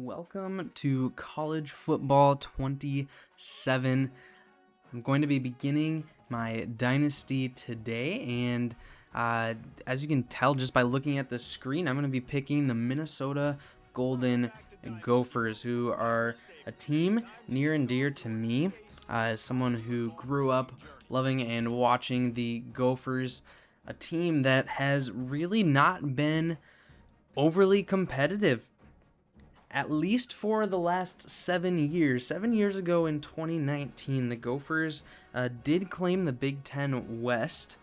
welcome to College Football 27. I'm going to be beginning my Dynasty today, and as you can tell just by looking at the screen, I'm going to be picking the Minnesota Golden Gophers, who are a team near and dear to me, as someone who grew up loving and watching the Gophers, a team that has really not been overly competitive, at least for the last 7 years. 7 years ago in 2019, the Gophers did claim the Big Ten West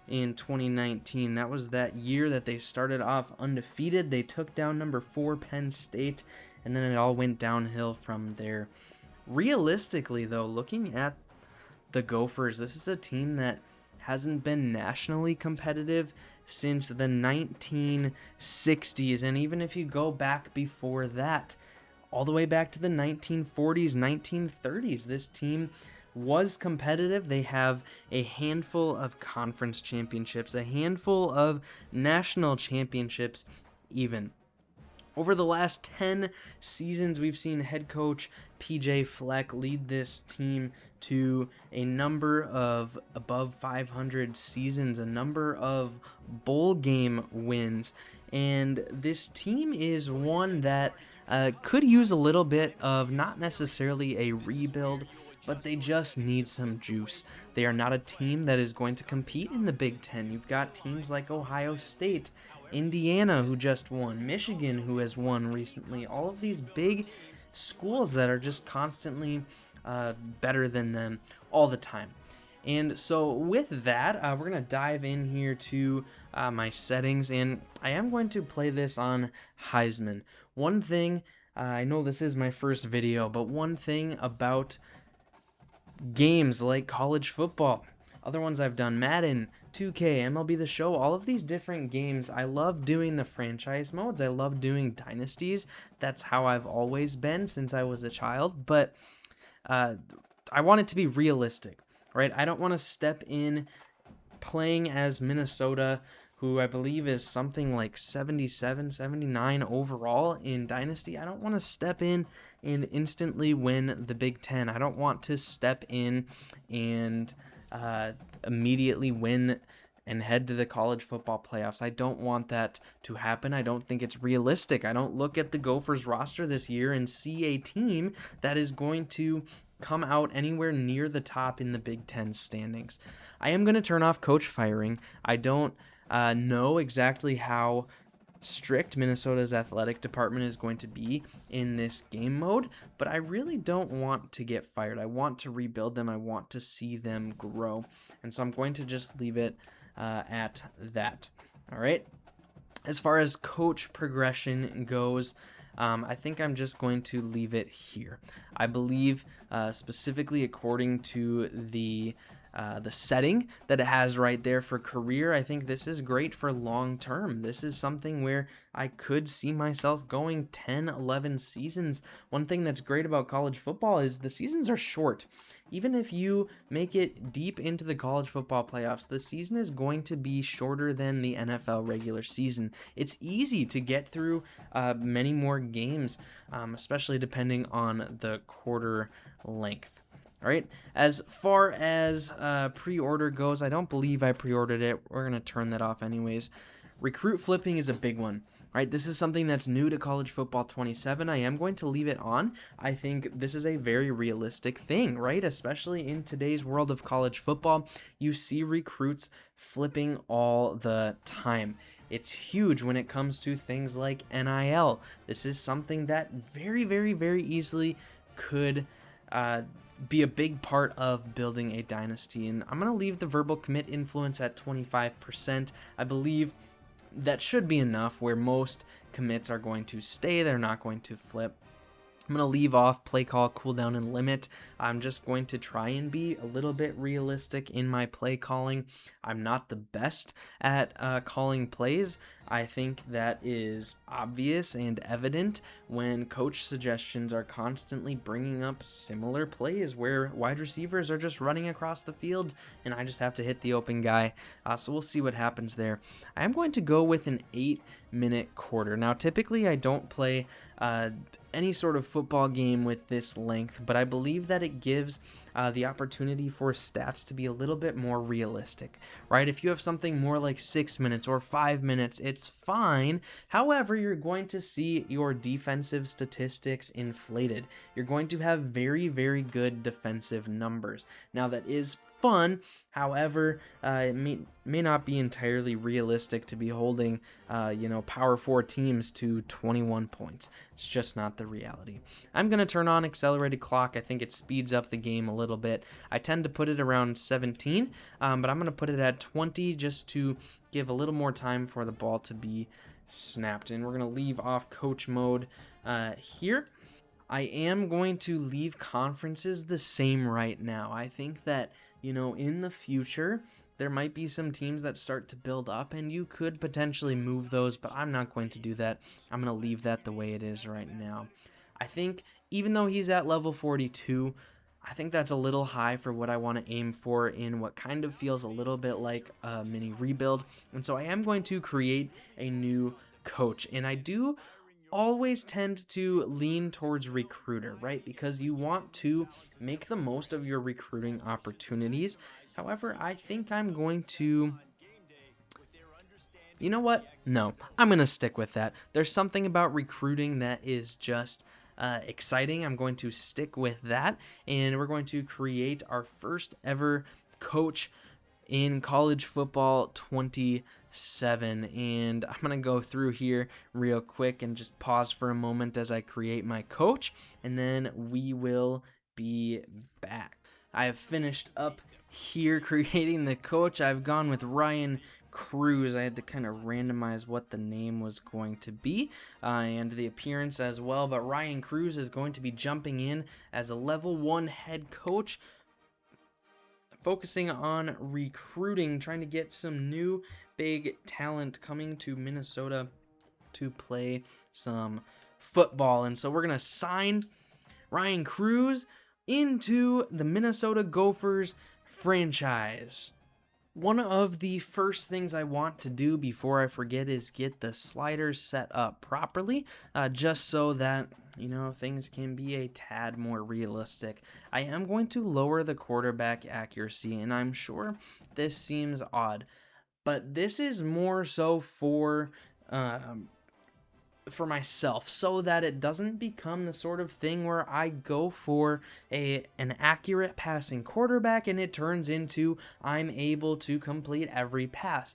in 2019. That was that year that they started off undefeated. They took down number 4 Penn State, and then it all went downhill from there. Realistically, though, looking at the Gophers, this is a team that hasn't been nationally competitive since the 1960s, and even if you go back before that, all the way back to the 1940s, 1930s, this team was competitive. They have a handful of conference championships, a handful of national championships even. Over the last 10 seasons, we've seen head coach PJ Fleck lead this team to a number of above 500 seasons, a number of bowl game wins, and this team is one that could use a little bit of not necessarily a rebuild, but they just need some juice. They are not a team that is going to compete in the Big Ten. You've got teams like Ohio State, Indiana, who just won, Michigan, who has won recently, all of these big schools that are just constantly better than them all the time. And so with that, we're going to dive in here to my settings, and I am going to play this on Heisman. One thing, I know this is my first video, but one thing about games like college football, other ones I've done, Madden, 2K, MLB The Show, all of these different games, I love doing the franchise modes. I love doing dynasties. That's how I've always been since I was a child, but I want it to be realistic, right? I don't want to step in playing as Minnesota, who I believe is something like 77, 79 overall in Dynasty. I don't want to step in and instantly win the Big Ten. I don't want to step in and immediately win and head to the college football playoffs. I don't want that to happen. I don't think it's realistic. I don't look at the Gophers roster this year and see a team that is going to come out anywhere near the top in the Big Ten standings. I am going to turn off coach firing. I don't know exactly how strict Minnesota's athletic department is going to be in this game mode, but I really don't want to get fired. I want to rebuild them. I want to see them grow, and so I'm going to just leave it at that. All right. As far as coach progression goes, I think I'm just going to leave it here. I believe specifically according to the setting that it has right there for career, I think this is great for long term. This is something where I could see myself going 10, 11 seasons. One thing that's great about college football is the seasons are short. Even if you make it deep into the college football playoffs, the season is going to be shorter than the NFL regular season. It's easy to get through many more games, especially depending on the quarter length. All right, as far as pre-order goes, I don't believe I pre-ordered it. We're going to turn that off anyways. Recruit flipping is a big one. All right, this is something that's new to College Football 27. I am going to leave it on. I think this is a very realistic thing, right? Especially in today's world of college football, you see recruits flipping all the time. It's huge when it comes to things like NIL. This is something that very, very, very easily could be a big part of building a dynasty. And I'm going to leave the verbal commit influence at 25%. I believe that should be enough where most commits are going to stay. They're not going to flip. I'm going to leave off play call, cooldown, and limit. I'm just going to try and be a little bit realistic in my play calling. I'm not the best at calling plays. I think that is obvious and evident when coach suggestions are constantly bringing up similar plays where wide receivers are just running across the field and I just have to hit the open guy. So we'll see what happens there. I am going to go with an 8-minute quarter. Now, typically I don't play any sort of football game with this length, but I believe that it gives the opportunity for stats to be a little bit more realistic, right? If you have something more like 6 minutes or 5 minutes, it's fine. However, you're going to see your defensive statistics inflated. You're going to have very, very good defensive numbers. Now, that is fun. However, it may not be entirely realistic to be holding, Power 4 teams to 21 points. It's just not the reality. I'm going to turn on accelerated clock. I think it speeds up the game a little bit. I tend to put it around 17, but I'm going to put it at 20 just to give a little more time for the ball to be snapped. And we're going to leave off coach mode here. I am going to leave conferences the same right now. I think that, in the future, there might be some teams that start to build up, and you could potentially move those, but I'm not going to do that. I'm going to leave that the way it is right now. I think even though he's at level 42, I think that's a little high for what I want to aim for in what kind of feels a little bit like a mini rebuild. And so I am going to create a new coach, and I do always tend to lean towards recruiter, right? Because you want to make the most of your recruiting opportunities. However, I think I'm going to... You know what? No, I'm going to stick with that. There's something about recruiting that is just exciting. I'm going to stick with that, and we're going to create our first ever coach in college football 27, and I'm going to go through here real quick and just pause for a moment as I create my coach, and then we will be back. I have finished up here creating the coach. I've gone with Ryan Cruz. I had to kind of randomize what the name was going to be and the appearance as well, but Ryan Cruz is going to be jumping in as a level 1 head coach, focusing on recruiting, trying to get some new big talent coming to Minnesota to play some football. And so we're going to sign Ryan Cruz into the Minnesota Gophers franchise. One of the first things I want to do before I forget is get the sliders set up properly, just so that, things can be a tad more realistic. I am going to lower the quarterback accuracy, and I'm sure this seems odd, but this is more so for myself, so that it doesn't become the sort of thing where I go for an accurate passing quarterback and it turns into I'm able to complete every pass.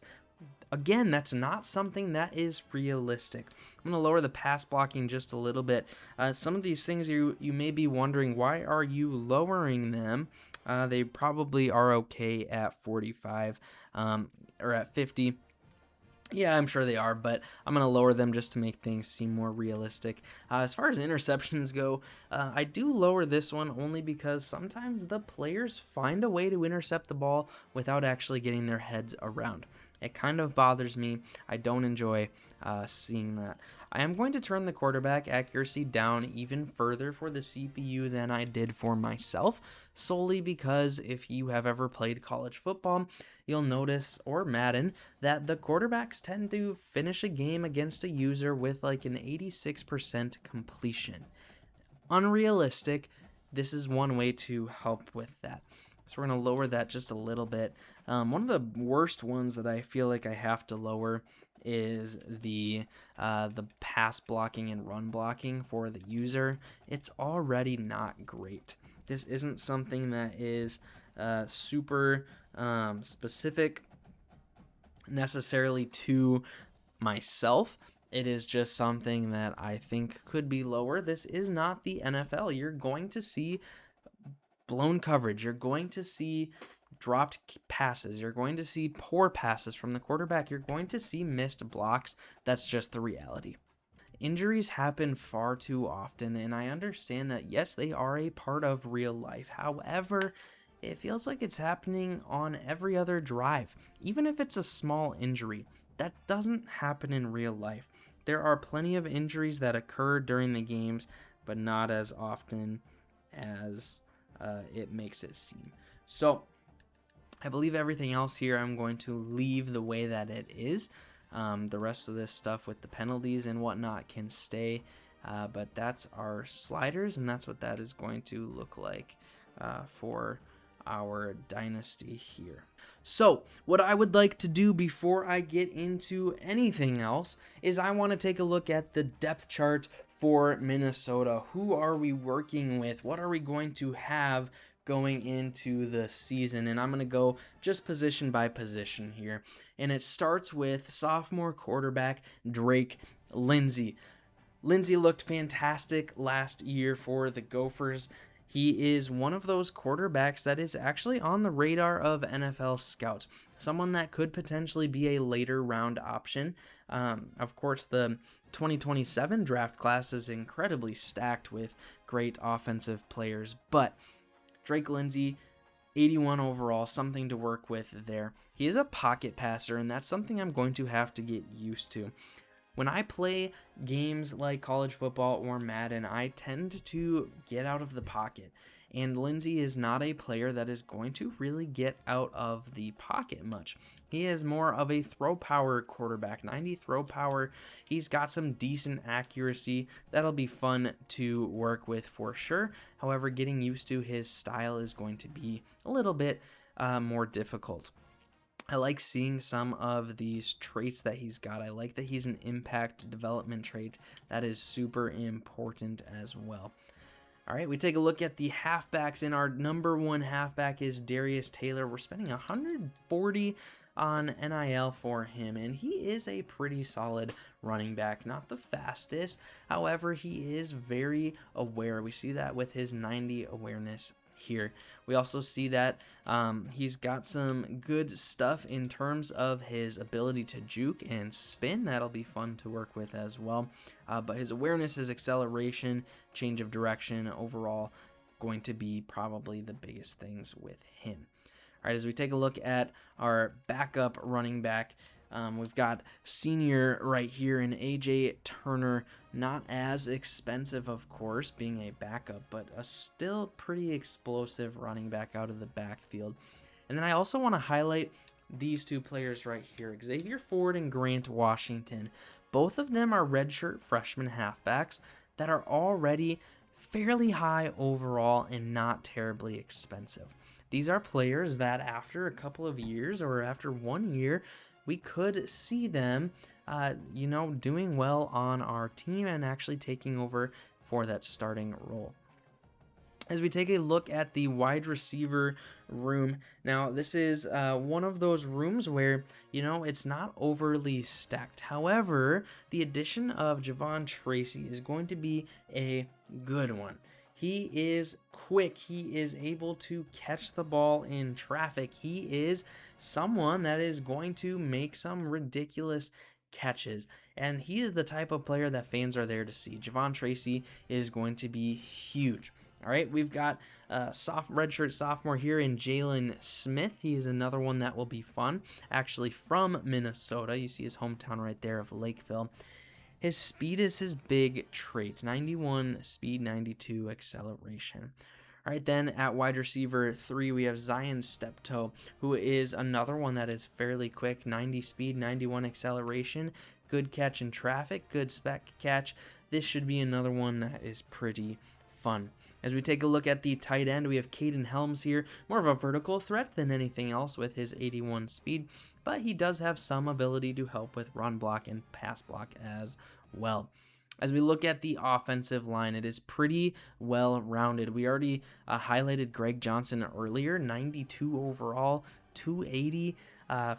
Again, that's not something that is realistic. I'm going to lower the pass blocking just a little bit. Some of these things you may be wondering, why are you lowering them? They probably are okay at 45 or at 50. Yeah, I'm sure they are, but I'm going to lower them just to make things seem more realistic. As far as interceptions go, I do lower this one only because sometimes the players find a way to intercept the ball without actually getting their heads around. It kind of bothers me. I don't enjoy seeing that. I am going to turn the quarterback accuracy down even further for the CPU than I did for myself, solely because if you have ever played college football, you'll notice, or Madden, that the quarterbacks tend to finish a game against a user with like an 86% completion. Unrealistic. This is one way to help with that. So we're going to lower that just a little bit. One of the worst ones that I feel like I have to lower is the pass blocking and run blocking for the user. It's already not great. This isn't something that is super specific necessarily to myself. It is just something that I think could be lower. This is not the NFL. You're going to see blown coverage. You're going to see dropped passes. You're going to see poor passes from the quarterback. You're going to see missed blocks. That's just the reality. Injuries happen far too often, and I understand that, yes, they are a part of real life. However, it feels like it's happening on every other drive. Even if it's a small injury, that doesn't happen in real life. There are plenty of injuries that occur during the games, but not as often as it makes it seem. So I believe everything else here I'm going to leave the way that it is. The rest of this stuff with the penalties and whatnot can stay But that's our sliders, and that's what that is going to look like for our dynasty here. So what I would like to do before I get into anything else is I want to take a look at the depth chart for Minnesota. Who are we working with? What are we going to have going into the season? And I'm going to go just position by position here. And it starts with sophomore quarterback Drake Lindsey. Lindsey looked fantastic last year for the Gophers. He is one of those quarterbacks that is actually on the radar of NFL scouts. Someone that could potentially be a later round option. Of course, the 2027 draft class is incredibly stacked with great offensive players. But Drake Lindsey, 81 overall, something to work with there. He is a pocket passer, and that's something I'm going to have to get used to. When I play games like college football or Madden, I tend to get out of the pocket. And Lindsey is not a player that is going to really get out of the pocket much. He is more of a throw power quarterback, 90 throw power. He's got some decent accuracy. That'll be fun to work with for sure. However, getting used to his style is going to be a little bit more difficult. I like seeing some of these traits that he's got. I like that he's an impact development trait. That is super important as well. All right, we take a look at the halfbacks, and our number one halfback is Darius Taylor. We're spending $140 on NIL for him, and he is a pretty solid running back. Not the fastest, however, he is very aware. We see that with his 90 awareness here. We also see that he's got some good stuff in terms of his ability to juke and spin. That'll be fun to work with as well. But his awareness, his acceleration, change of direction, overall going to be probably the biggest things with him. All right, as we take a look at our backup running back, we've got senior right here in AJ Turner. Not as expensive, of course, being a backup, but a still pretty explosive running back out of the backfield. And then I also want to highlight these two players right here, Xavier Ford and Grant Washington. Both of them are redshirt freshman halfbacks that are already fairly high overall and not terribly expensive. These are players that after a couple of years or after 1 year, we could see them, doing well on our team and actually taking over for that starting role. As we take a look at the wide receiver room, now this is one of those rooms where, it's not overly stacked. However, the addition of Javon Tracy is going to be a good one. He is quick. He is able to catch the ball in traffic. He is someone that is going to make some ridiculous catches. And he is the type of player that fans are there to see. Javon Tracy is going to be huge. All right, we've got redshirt sophomore here in Jalen Smith. He is another one that will be fun. Actually from Minnesota. You see his hometown right there of Lakeville. His speed is his big trait. 91 speed, 92 acceleration. All right, then at wide receiver 3, we have Zion Steptoe, who is another one that is fairly quick. 90 speed, 91 acceleration. Good catch in traffic, good spec catch. This should be another one that is pretty fun. As we take a look at the tight end, we have Caden Helms here. More of a vertical threat than anything else with his 81 speed, but he does have some ability to help with run block and pass block as well. As we look at the offensive line, it is pretty well rounded. We already highlighted Greg Johnson earlier, 92 overall, 280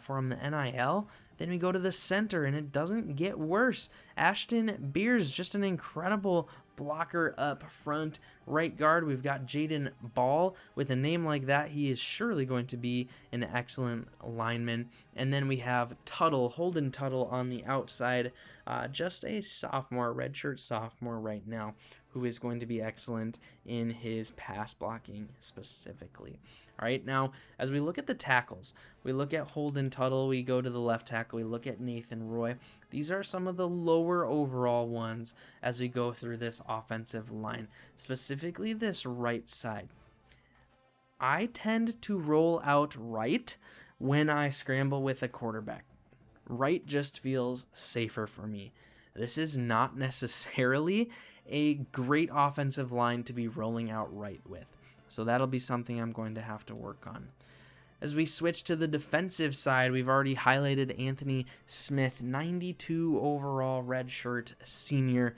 from the NIL. Then we go to the center, and it doesn't get worse. Ashton Beers, just an incredible blocker up front. Right guard, we've got Jaden Ball. With a name like that, he is surely going to be an excellent lineman. And then we have Holden Tuttle on the outside, just a sophomore, redshirt sophomore right now, who is going to be excellent in his pass blocking specifically. All right, now, as we look at the tackles, we look at Holden Tuttle, we go to the left tackle, we look at Nathan Roy. These are some of the lower overall ones as we go through this offensive line, specifically this right side. I tend to roll out right when I scramble with a quarterback. Right just feels safer for me. This is not necessarily a great offensive line to be rolling out right with. So that'll be something I'm going to have to work on. As we switch to the defensive side, we've already highlighted Anthony Smith, 92 overall redshirt senior.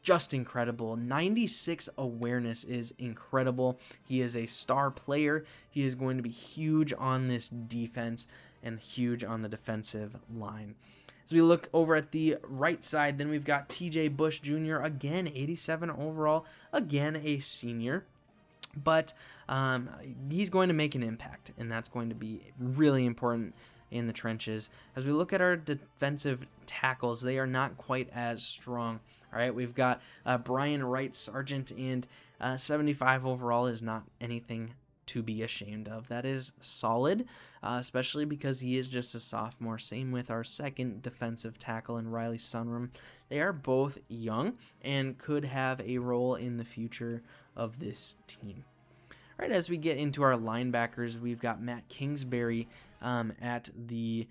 Just incredible. 96 awareness is incredible. He is a star player. He is going to be huge on this defense and huge on the defensive line. As we look over at the right side, then we've got TJ Bush Jr., again, 87 overall, again, a senior. But he's going to make an impact, and that's going to be really important in the trenches. As we look at our defensive tackles, they are not quite as strong. All right, we've got Brian Wright Sargent, and 75 overall is not anything to be ashamed of. That is solid, especially because he is just a sophomore. Same with our second defensive tackle in Riley Sunrum. They are both young and could have a role in the future of this team. All right, as we get into our linebackers, we've got Matt Kingsbury at the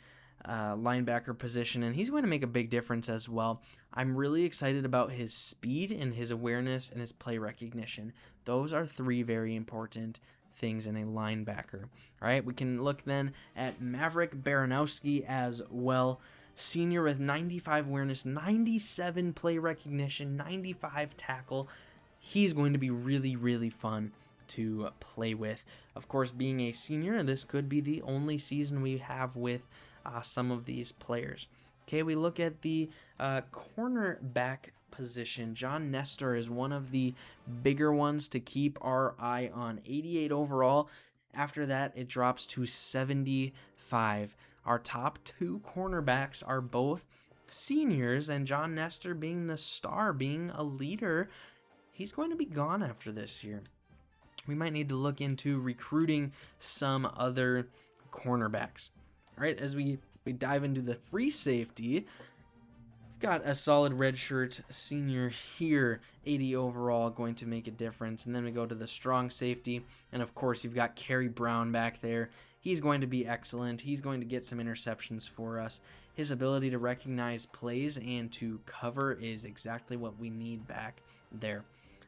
linebacker position, and he's going to make a big difference as well. I'm really excited about his speed and his awareness and his play recognition. Those are three very important things in a linebacker. All right, we can look then at Maverick Baranowski as well. Senior with 95 awareness, 97 play recognition, 95 tackle. He's going to be really, really fun to play with. Of course, being a senior, this could be the only season we have with some of these players. Okay, we look at the cornerback position. John Nestor is one of the bigger ones to keep our eye on. 88 overall. After that, it drops to 75. Our top two cornerbacks are both seniors, and John Nestor, being the star, being a leader, he's going to be gone after this year. We might need to look into recruiting some other cornerbacks. All right, as we dive into the free safety, we've got a solid redshirt senior here, 80 overall, going to make a difference. And then we go to the strong safety, and of course you've got Kerry Brown back there. He's going to be excellent. He's going to get some interceptions for us. His ability to recognize plays and to cover is exactly what we need back there.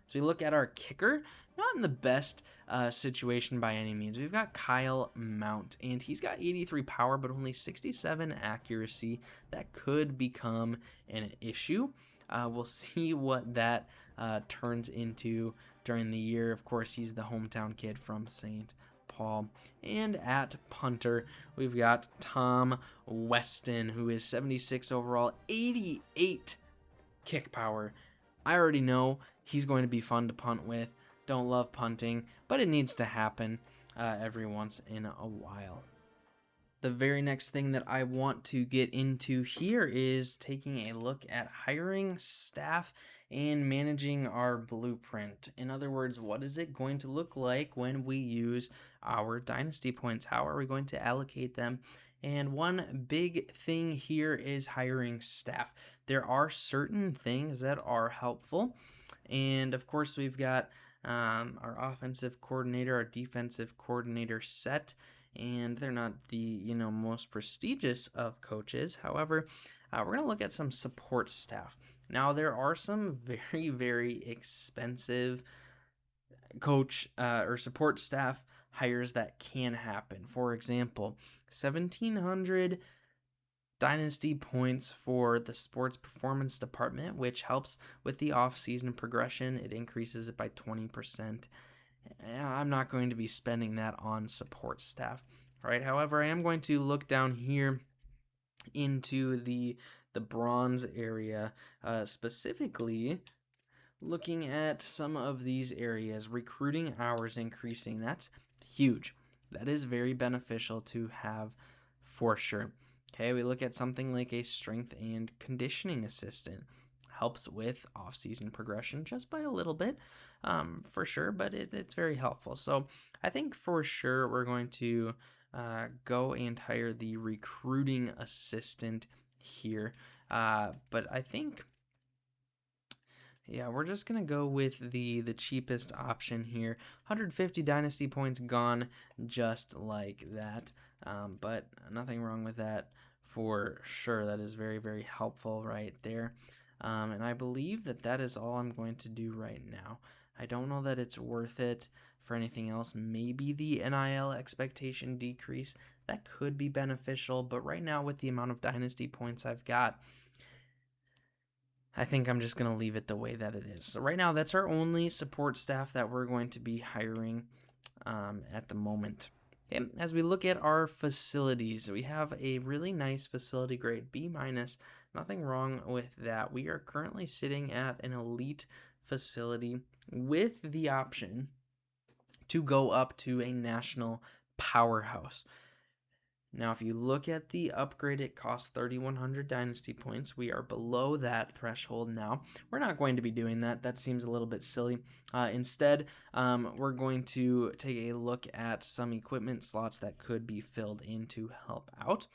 So we look at our kicker, not in the best situation by any means. We've got Kyle Mount, and he's got 83 power, but only 67 accuracy. That could become an issue. We'll see what that turns into during the year. Of course, he's the hometown kid from St. Paul. And at punter, we've got Tom Weston, who is 76 overall, 88 kick power. I already know he's going to be fun to punt with. Don't love punting, but it needs to happen every once in a while. The very next thing that I want to get into here is taking a look at hiring staff and managing our blueprint. In other words, what is it going to look like when we use our Dynasty points? How are we going to allocate them? And one big thing here is hiring staff. There are certain things that are helpful. And of course, we've got our offensive coordinator, our defensive coordinator set, and they're not the most prestigious of coaches. However, we're going to look at some support staff. Now, there are some very, very expensive coach or support staff hires that can happen. For example, 1,700 Dynasty points for the sports performance department, which helps with the off-season progression. It increases it by 20%. I'm not going to be spending that on support staff. All right. However, I am going to look down here into the bronze area, specifically looking at some of these areas. Recruiting hours increasing. That's huge. That is very beneficial to have for sure. Okay, we look at something like a strength and conditioning assistant. Helps with off-season progression just by a little bit, for sure, but it's very helpful. So I think for sure we're going to go and hire the recruiting assistant here. But I think, we're just going to go with the cheapest option here. 150 Dynasty points gone just like that. But nothing wrong with that for sure. That is very, very helpful right there. And I believe that is all I'm going to do right now. I don't know that it's worth it for anything else. Maybe the NIL expectation decrease. That could be beneficial, but right now with the amount of Dynasty points I've got, I think I'm just going to leave it the way that it is. So right now, that's our only support staff that we're going to be hiring at the moment. Okay, as we look at our facilities, we have a really nice facility grade, B-. Nothing wrong with that. We are currently sitting at an elite facility with the option to go up to a national powerhouse. Now, if you look at the upgrade, it costs 3,100 Dynasty points. We are below that threshold now. We're not going to be doing that. That seems a little bit silly. Instead, we're going to take a look at some equipment slots that could be filled in to help out.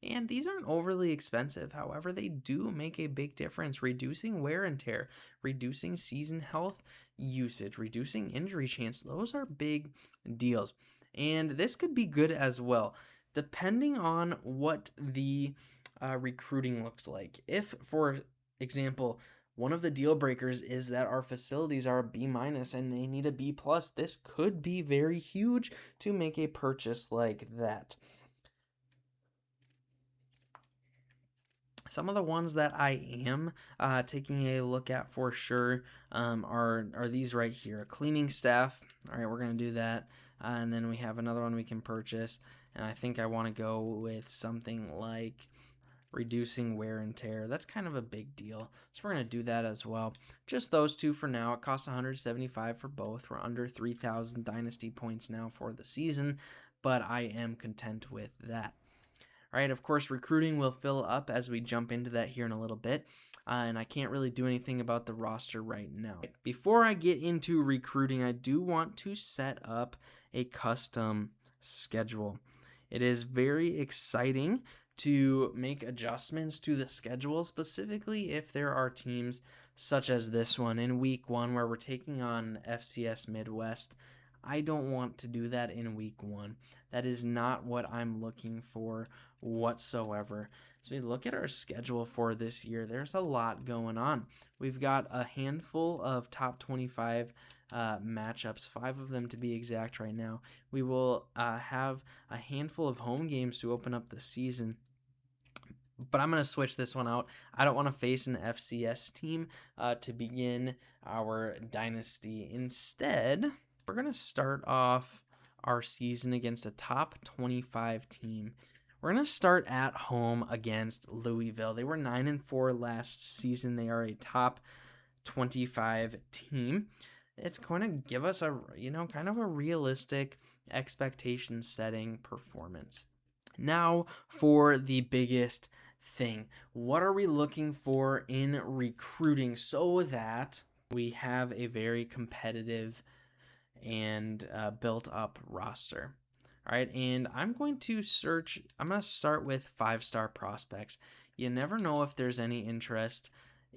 And these aren't overly expensive. However, they do make a big difference, reducing wear and tear, reducing season health usage, reducing injury chance. Those are big deals. And this could be good as well, depending on what the recruiting looks like. If, for example, one of the deal breakers is that our facilities are a B- and they need a B+, this could be very huge to make a purchase like that. Some of the ones that I am taking a look at for sure are these right here. Cleaning staff. All right, we're going to do that. And then we have another one we can purchase. And I think I want to go with something like reducing wear and tear. That's kind of a big deal. So we're going to do that as well. Just those two for now. It costs 175 for both. We're under 3,000 Dynasty points now for the season, but I am content with that. All right, of course, recruiting will fill up as we jump into that here in a little bit, and I can't really do anything about the roster right now. Before I get into recruiting, I do want to set up a custom schedule. It is very exciting to make adjustments to the schedule, specifically if there are teams such as this one in week 1 where we're taking on FCS Midwest. I don't want to do that in week 1. That is not what I'm looking for whatsoever. So we look at our schedule for this year. There's a lot going on. We've got a handful of top 25 matchups, 5 of them to be exact right now. We will have a handful of home games to open up the season. But I'm going to switch this one out. I don't want to face an FCS team to begin our dynasty. Instead, we're going to start off our season against a top 25 team. We're going to start at home against Louisville. They were 9-4 last season. They are a top 25 team. It's going to give us a, kind of a realistic expectation setting performance. Now for the biggest thing. What are we looking for in recruiting so that we have a very competitive and built up roster? All right, and I'm going to start with 5-star prospects. You never know if there's any interest.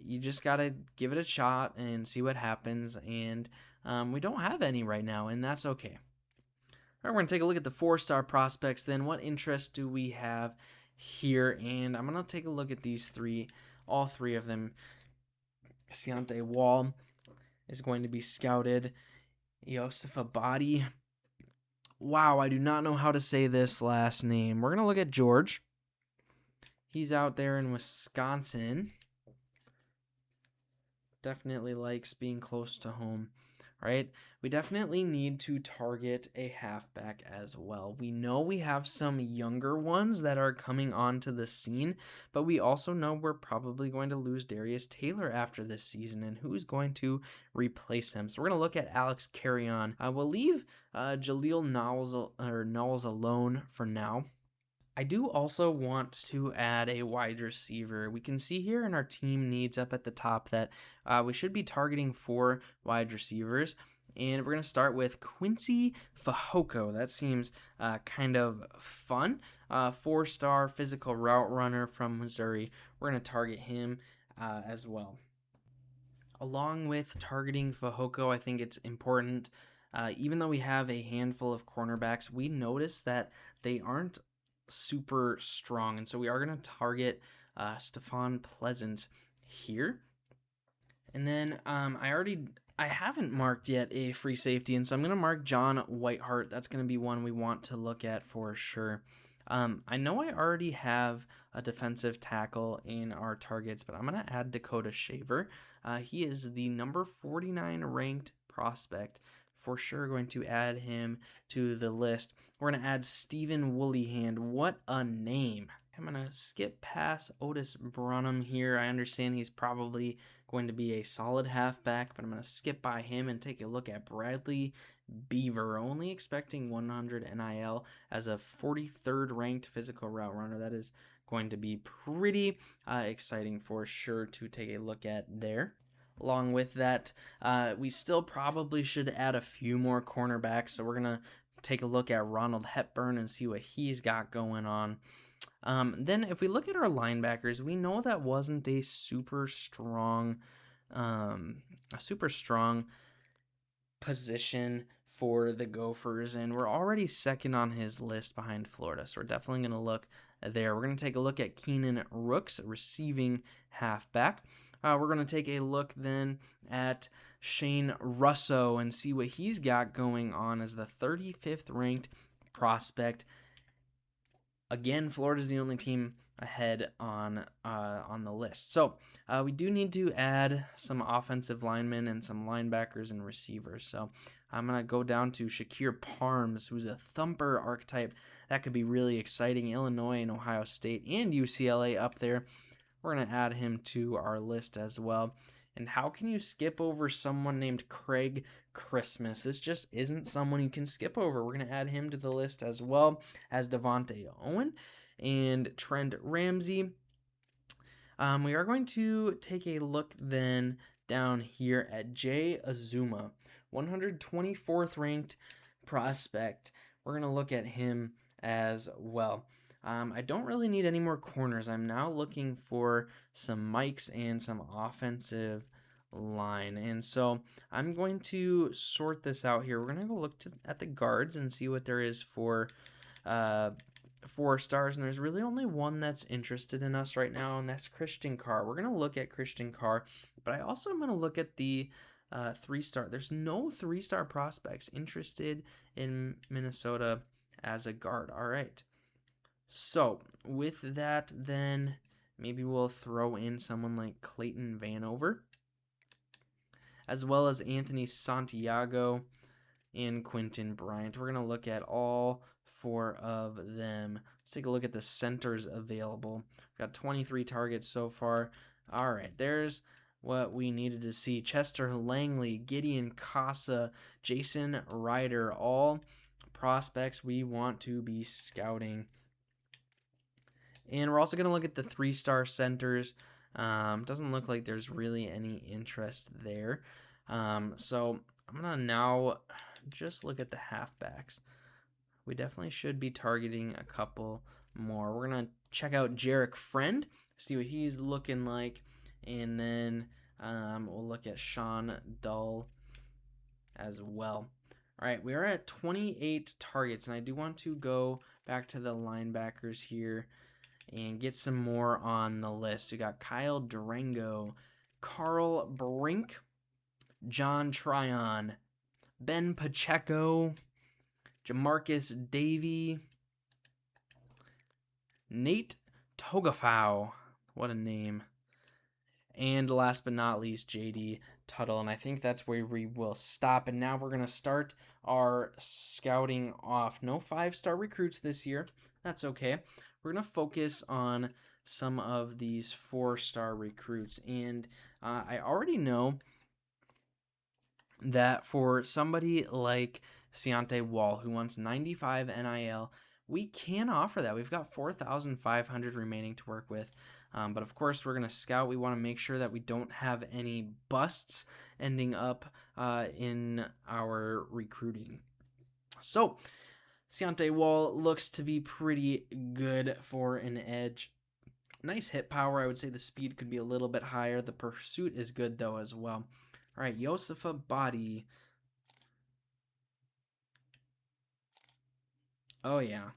You just got to give it a shot and see what happens, and we don't have any right now, and that's okay. All right, we're going to take a look at the 4-star prospects then. What interest do we have here? And I'm going to take a look at these 3, all 3 of them. Deontay Wall is going to be scouted. Yosef Abadi. Wow, I do not know how to say this last name. We're going to look at George. He's out there in Wisconsin. Definitely likes being close to home, right? We definitely need to target a halfback as well. We know we have some younger ones that are coming onto the scene, but we also know we're probably going to lose Darius Taylor after this season, and who's going to replace him? So we're going to look at Alex Carrion. We'll leave Jaleel Knowles alone for now. I do also want to add a wide receiver. We can see here in our team needs up at the top that we should be targeting 4 wide receivers. And we're going to start with Quincy Fehoko. That seems kind of fun. 4-star physical route runner from Missouri. We're going to target him as well. Along with targeting Fehoko, I think it's important. Even though we have a handful of cornerbacks, we notice that they aren't super strong, and so we are going to target Stephon Pleasant here. And then I haven't marked yet a free safety, and so I'm going to mark John Whiteheart. That's going to be one we want to look at for sure. I know I already have a defensive tackle in our targets, but I'm going to add Dakota Shaver. He is the number 49 ranked prospect. For sure going to add him to the list. We're going to add Stephen Woollyhand. What a name. I'm going to skip past Otis Brunham here. I understand he's probably going to be a solid halfback, but I'm going to skip by him and take a look at Bradley Beaver, only expecting 100 NIL as a 43rd ranked physical route runner. That is going to be pretty exciting for sure to take a look at there. Along with that, we still probably should add a few more cornerbacks, so we're going to take a look at Ronald Hepburn and see what he's got going on. Then if we look at our linebackers, we know that wasn't a super strong position for the Gophers, and we're already second on his list behind Florida, so we're definitely going to look there. We're going to take a look at Keenan Rooks, receiving halfback. We're going to take a look then at Shane Russo and see what he's got going on as the 35th ranked prospect. Again, Florida's the only team ahead on the list. So we do need to add some offensive linemen and some linebackers and receivers. So I'm going to go down to Shakir Parms, who's a thumper archetype. That could be really exciting. Illinois and Ohio State and UCLA up there. We're going to add him to our list as well. And how can you skip over someone named Craig Christmas? This just isn't someone you can skip over. We're going to add him to the list as well as Devontae Owen and Trent Ramsey. We are going to take a look then down here at Jay Azuma, 124th ranked prospect. We're going to look at him as well. I don't really need any more corners. I'm now looking for some mics and some offensive line. And so I'm going to sort this out here. We're going to go look at the guards and see what there is for 4 stars. And there's really only one that's interested in us right now, and that's Christian Carr. We're going to look at Christian Carr, but I also am going to look at the 3-star. There's no 3-star prospects interested in Minnesota as a guard. All right. So with that, then maybe we'll throw in someone like Clayton Vanover, as well as Anthony Santiago and Quentin Bryant. We're going to look at all 4 of them. Let's take a look at the centers available. We've got 23 targets so far. All right, there's what we needed to see. Chester Langley, Gideon Casa, Jason Ryder, all prospects we want to be scouting. And we're also going to look at the 3-star centers. Doesn't look like there's really any interest there. So I'm going to now just look at the halfbacks. We definitely should be targeting a couple more. We're going to check out Jarek Friend, see what he's looking like. And then we'll look at Sean Dull as well. All right, we are at 28 targets, and I do want to go back to the linebackers here and get some more on the list. We got Kyle Durango, Carl Brink, John Tryon, Ben Pacheco, Jamarcus Davey, Nate Togafau, what a name, and last but not least, JD Tuttle. And I think that's where we will stop. And now we're going to start our scouting off. No 5-star recruits this year. That's okay. We're going to focus on some of these 4-star recruits. And I already know that for somebody like Seontae Wall, who wants 95 NIL, we can offer that. We've got 4,500 remaining to work with. But of course, we're going to scout. We want to make sure that we don't have any busts ending up in our recruiting. So Seontae Wall looks to be pretty good for an edge. Nice hit power. I would say the speed could be a little bit higher. The pursuit is good, though, as well. All right, Yosefa Body. Oh, yeah.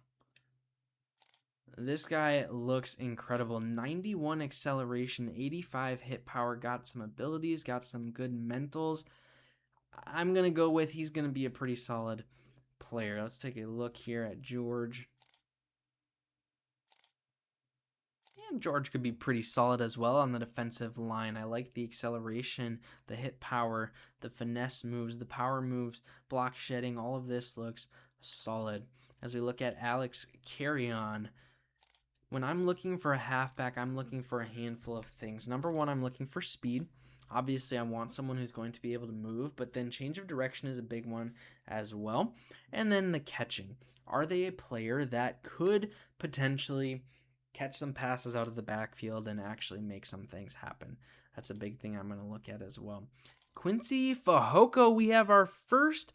This guy looks incredible. 91 acceleration, 85 hit power, got some abilities, got some good mentals. I'm going to go with he's going to be a pretty solid player. Let's take a look here at George. And George could be pretty solid as well on the defensive line. I like the acceleration, the hit power, the finesse moves, the power moves, block shedding. All of this looks solid. As we look at Alex Carrion, when I'm looking for a halfback, I'm looking for a handful of things. Number one, I'm looking for speed. Obviously, I want someone who's going to be able to move, but then change of direction is a big one as well. And then the catching. Are they a player that could potentially catch some passes out of the backfield and actually make some things happen? That's a big thing I'm going to look at as well. Quincy Fehoko, we have our first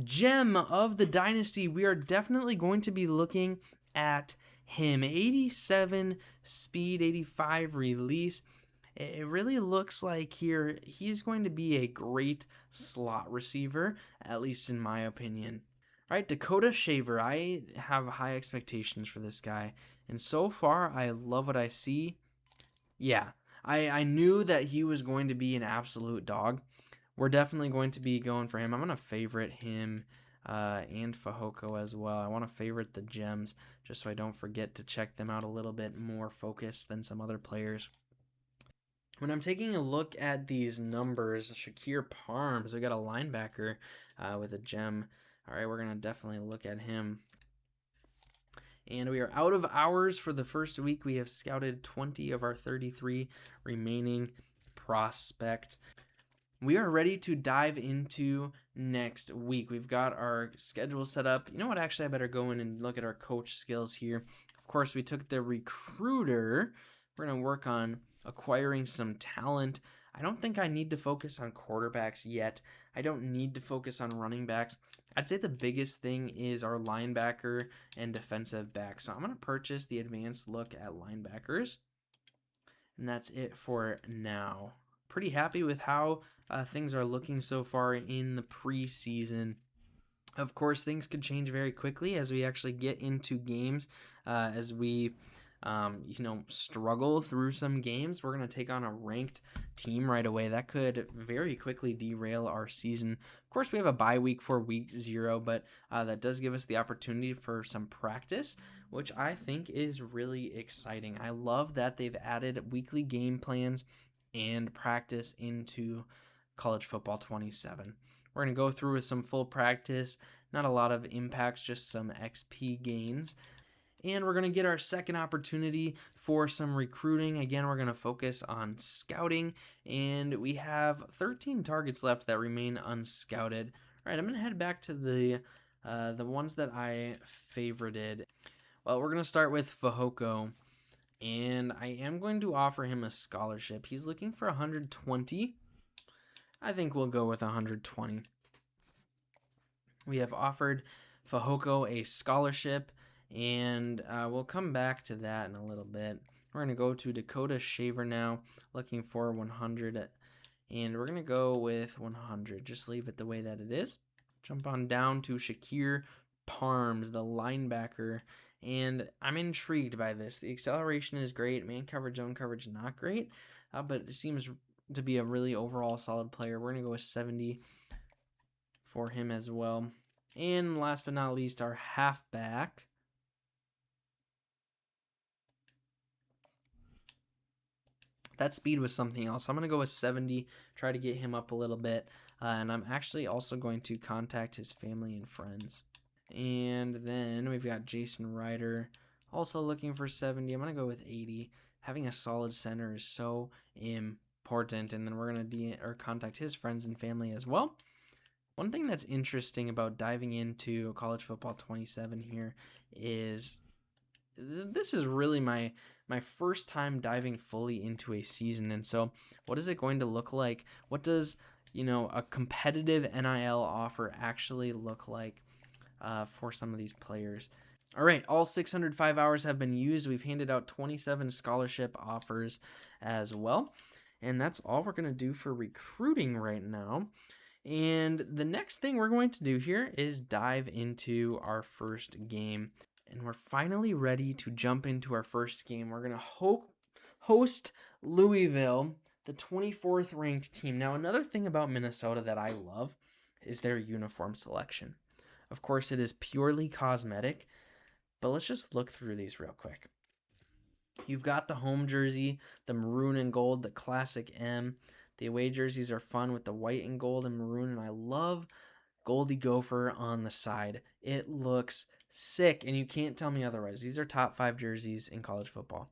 gem of the Dynasty. We are definitely going to be looking at him. 87 speed, 85 release. It really looks like here he's going to be a great slot receiver, at least in my opinion. All right, Dakota Shaver. I have high expectations for this guy, and so far I love what I see. Yeah, I knew that he was going to be an absolute dog. We're definitely going to be going for him. I'm going to favorite him and Fehoko as well. I want to favorite the gems just so I don't forget to check them out a little bit more focused than some other players. When I'm taking a look at these numbers, Shakir Parms, we got a linebacker with a gem. All right, we're going to definitely look at him. And we are out of hours for the first week. We have scouted 20 of our 33 remaining prospects. We are ready to dive into next week. We've got our schedule set up. You know what? Actually, I better go in and look at our coach skills here. Of course, we took the recruiter. We're going to work on acquiring some talent. I don't think I need to focus on quarterbacks yet. I don't need to focus on running backs. I'd say the biggest thing is our linebacker and defensive back. So I'm going to purchase the advanced look at linebackers. And that's it for now. Pretty happy with how things are looking so far in the preseason. Of course, things could change very quickly as we actually get into games, as we struggle through some games. We're going to take on a ranked team right away. That could very quickly derail our season. Of course, we have a bye week for week 0, but that does give us the opportunity for some practice, which I think is really exciting. I love that they've added weekly game plans and practice into College Football 27. We're going to go through with some full practice, not a lot of impacts, just some XP gains. And we're going to get our second opportunity for some recruiting. Again, we're going to focus on scouting, and we have 13 targets left that remain unscouted. All right, I'm going to head back to the ones that I favorited. Well, we're going to start with Fehoko, and I am going to offer him a scholarship. He's looking for 120. I think we'll go with 120. We have offered Fehoko a scholarship, and we'll come back to that in a little bit. We're going to go to Dakota Shaver now, looking for 100, and we're going to go with 100. Just leave it the way that it is. Jump on down to Shakir Parms, the linebacker, and I'm intrigued by this. The acceleration is great. Man coverage, zone coverage, not great, but it seems to be a really overall solid player. We're going to go with 70 for him as well. And last but not least, our halfback. That speed was something else. I'm going to go with 70, try to get him up a little bit. And I'm actually also going to contact his family and friends. And then we've got Jason Ryder, also looking for 70. I'm going to go with 80. Having a solid center is so important. And then we're going to contact his friends and family as well. One thing that's interesting about diving into College Football 27 here is this is really my first time diving fully into a season. And so what is it going to look like? What does, a competitive NIL offer actually look like for some of these players? All right, all 605 hours have been used. We've handed out 27 scholarship offers as well. And that's all we're going to do for recruiting right now. And the next thing we're going to do here is dive into our first game. And we're finally ready to jump into our first game. We're going to host Louisville, the 24th ranked team. Now, another thing about Minnesota that I love is their uniform selection. Of course, it is purely cosmetic, but let's just look through these real quick. You've got the home jersey, the maroon and gold, the classic M. The away jerseys are fun with the white and gold and maroon, and I love Goldie Gopher on the side. It looks sick, and you can't tell me otherwise. These are top 5 jerseys in college football.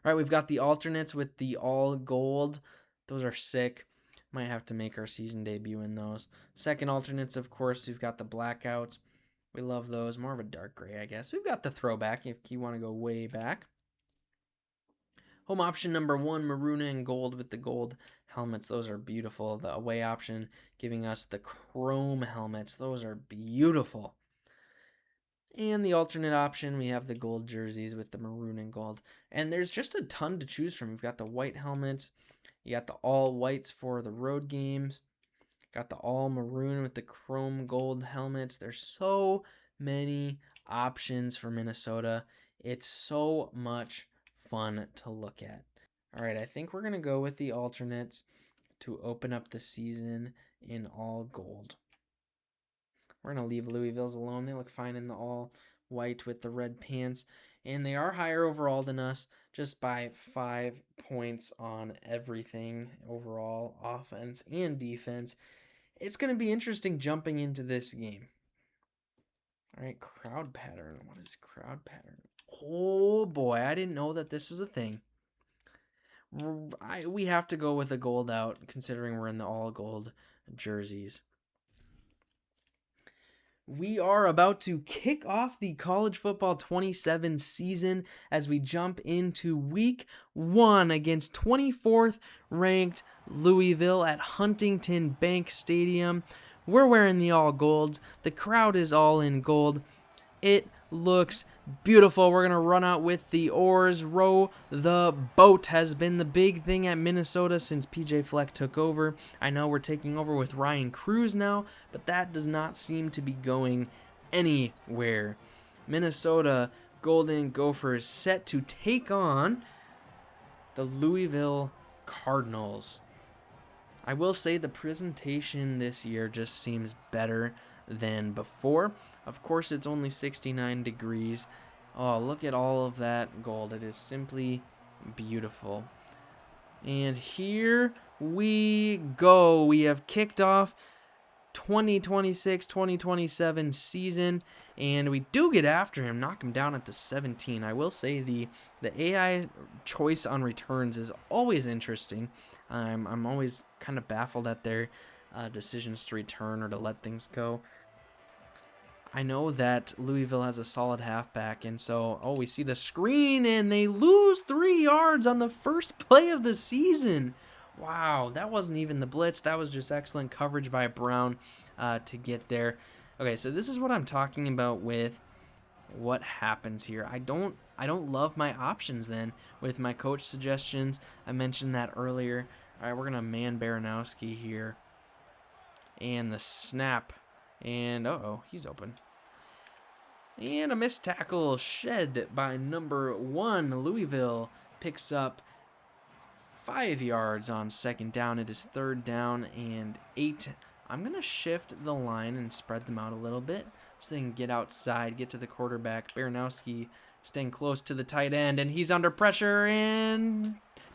All right, we've got the alternates with the all gold. Those are sick. Might have to make our season debut in those. Second alternates, of course, we've got the blackouts. We love those. More of a dark gray, I guess. We've got the throwback if you want to go way back. Home option number 1, maroon and gold with the gold helmets. Those are beautiful. The away option giving us the chrome helmets. Those are beautiful. And the alternate option, we have the gold jerseys with the maroon and gold. And there's just a ton to choose from. You've got the white helmets. You got the all whites for the road games. Got the all maroon with the chrome gold helmets. There's so many options for Minnesota. It's so much fun to look at. All right, I think we're going to go with the alternates to open up the season in all gold. We're going to leave Louisville's alone. They look fine in the all white with the red pants, and they are higher overall than us, just by 5 points on everything overall, offense and defense. It's going to be interesting jumping into this game. All right, crowd pattern. What is crowd pattern? Oh boy, I didn't know that this was a thing. We have to go with a gold out, considering we're in the all gold jerseys. We are about to kick off the college football 27 season as we jump into week 1 against 24th ranked Louisville at Huntington Bank Stadium. We're wearing the all golds. The crowd is all in gold. It looks beautiful. We're going to run out with the oars. Row the boat has been the big thing at Minnesota since PJ Fleck took over. I know we're taking over with Ryan Cruz now, but that does not seem to be going anywhere. Minnesota Golden Gophers set to take on the Louisville Cardinals. I will say the presentation this year just seems better than before. Of course, it's only 69 degrees. Oh, look at all of that gold. It is simply beautiful. And here we go. We have kicked off 2026-2027 season, and we do get after him, knock him down at the 17. I will say the AI choice on returns is always interesting. I'm always kind of baffled at their decisions to return or to let things go. I know that Louisville has a solid halfback, and so, we see the screen, and they lose 3 yards on the first play of the season. Wow, that wasn't even the blitz. That was just excellent coverage by Brown to get there. Okay, so this is what I'm talking about with what happens here. I don't love my options then with my coach suggestions. I mentioned that earlier. All right, we're going to man Baranowski here. And the snap. And, he's open. And a missed tackle shed by number 1. Louisville picks up 5 yards on second down. It is 3rd down and 8. I'm going to shift the line and spread them out a little bit so they can get outside, get to the quarterback. Baranowski staying close to the tight end, and he's under pressure, and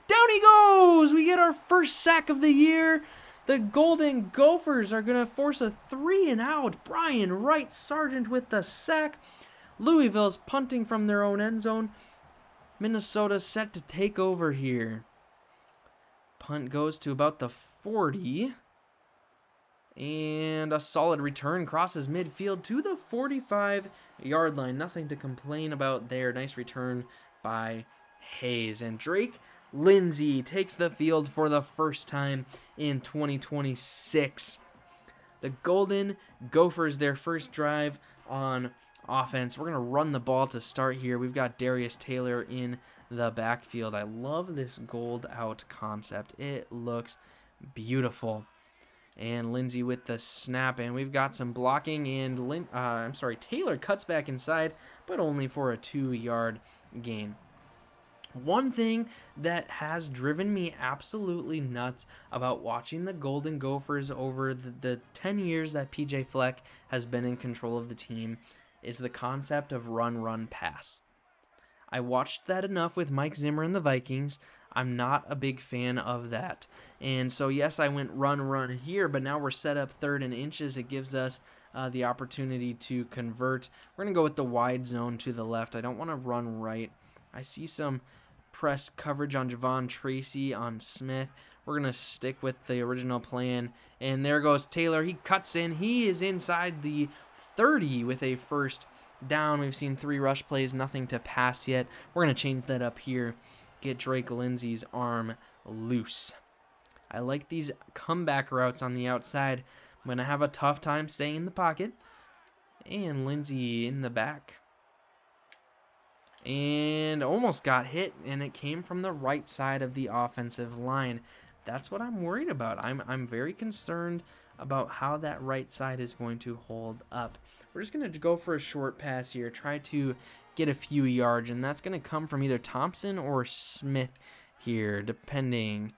down he goes! We get our first sack of the year. The Golden Gophers are going to force a 3-and-out. Brian Wright Sargent with the sack. Louisville's punting from their own end zone. Minnesota set to take over here. Punt goes to about the 40. And a solid return crosses midfield to the 45-yard line. Nothing to complain about there. Nice return by Hayes. And Drake Lindsay takes the field for the first time in 2026. The Golden Gophers, their first drive on offense. We're going to run the ball to start here. We've got Darius Taylor in the backfield. I love this gold out concept. It looks beautiful. And Lindsay with the snap, and we've got some blocking, and Taylor cuts back inside, but only for a 2-yard gain. One thing that has driven me absolutely nuts about watching the Golden Gophers over the 10 years that PJ Fleck has been in control of the team is the concept of run, pass. I watched that enough with Mike Zimmer and the Vikings. I'm not a big fan of that. And so, yes, I went run here, but now we're set up 3rd and inches. It gives us the opportunity to convert. We're going to go with the wide zone to the left. I don't want to run right. I see some press coverage on Javon Tracy on Smith. We're going to stick with the original plan. And there goes Taylor. He cuts in. He is inside the 30 with a first down. We've seen 3 rush plays, nothing to pass yet. We're going to change that up here. Get Drake Lindsay's arm loose. I like these comeback routes on the outside. I'm going to have a tough time staying in the pocket. And Lindsay in the back. And almost got hit, and it came from the right side of the offensive line. That's what I'm worried about. I'm very concerned about how that right side is going to hold up. We're just going to go for a short pass here, try to get a few yards, and that's going to come from either Thompson or Smith here, depending.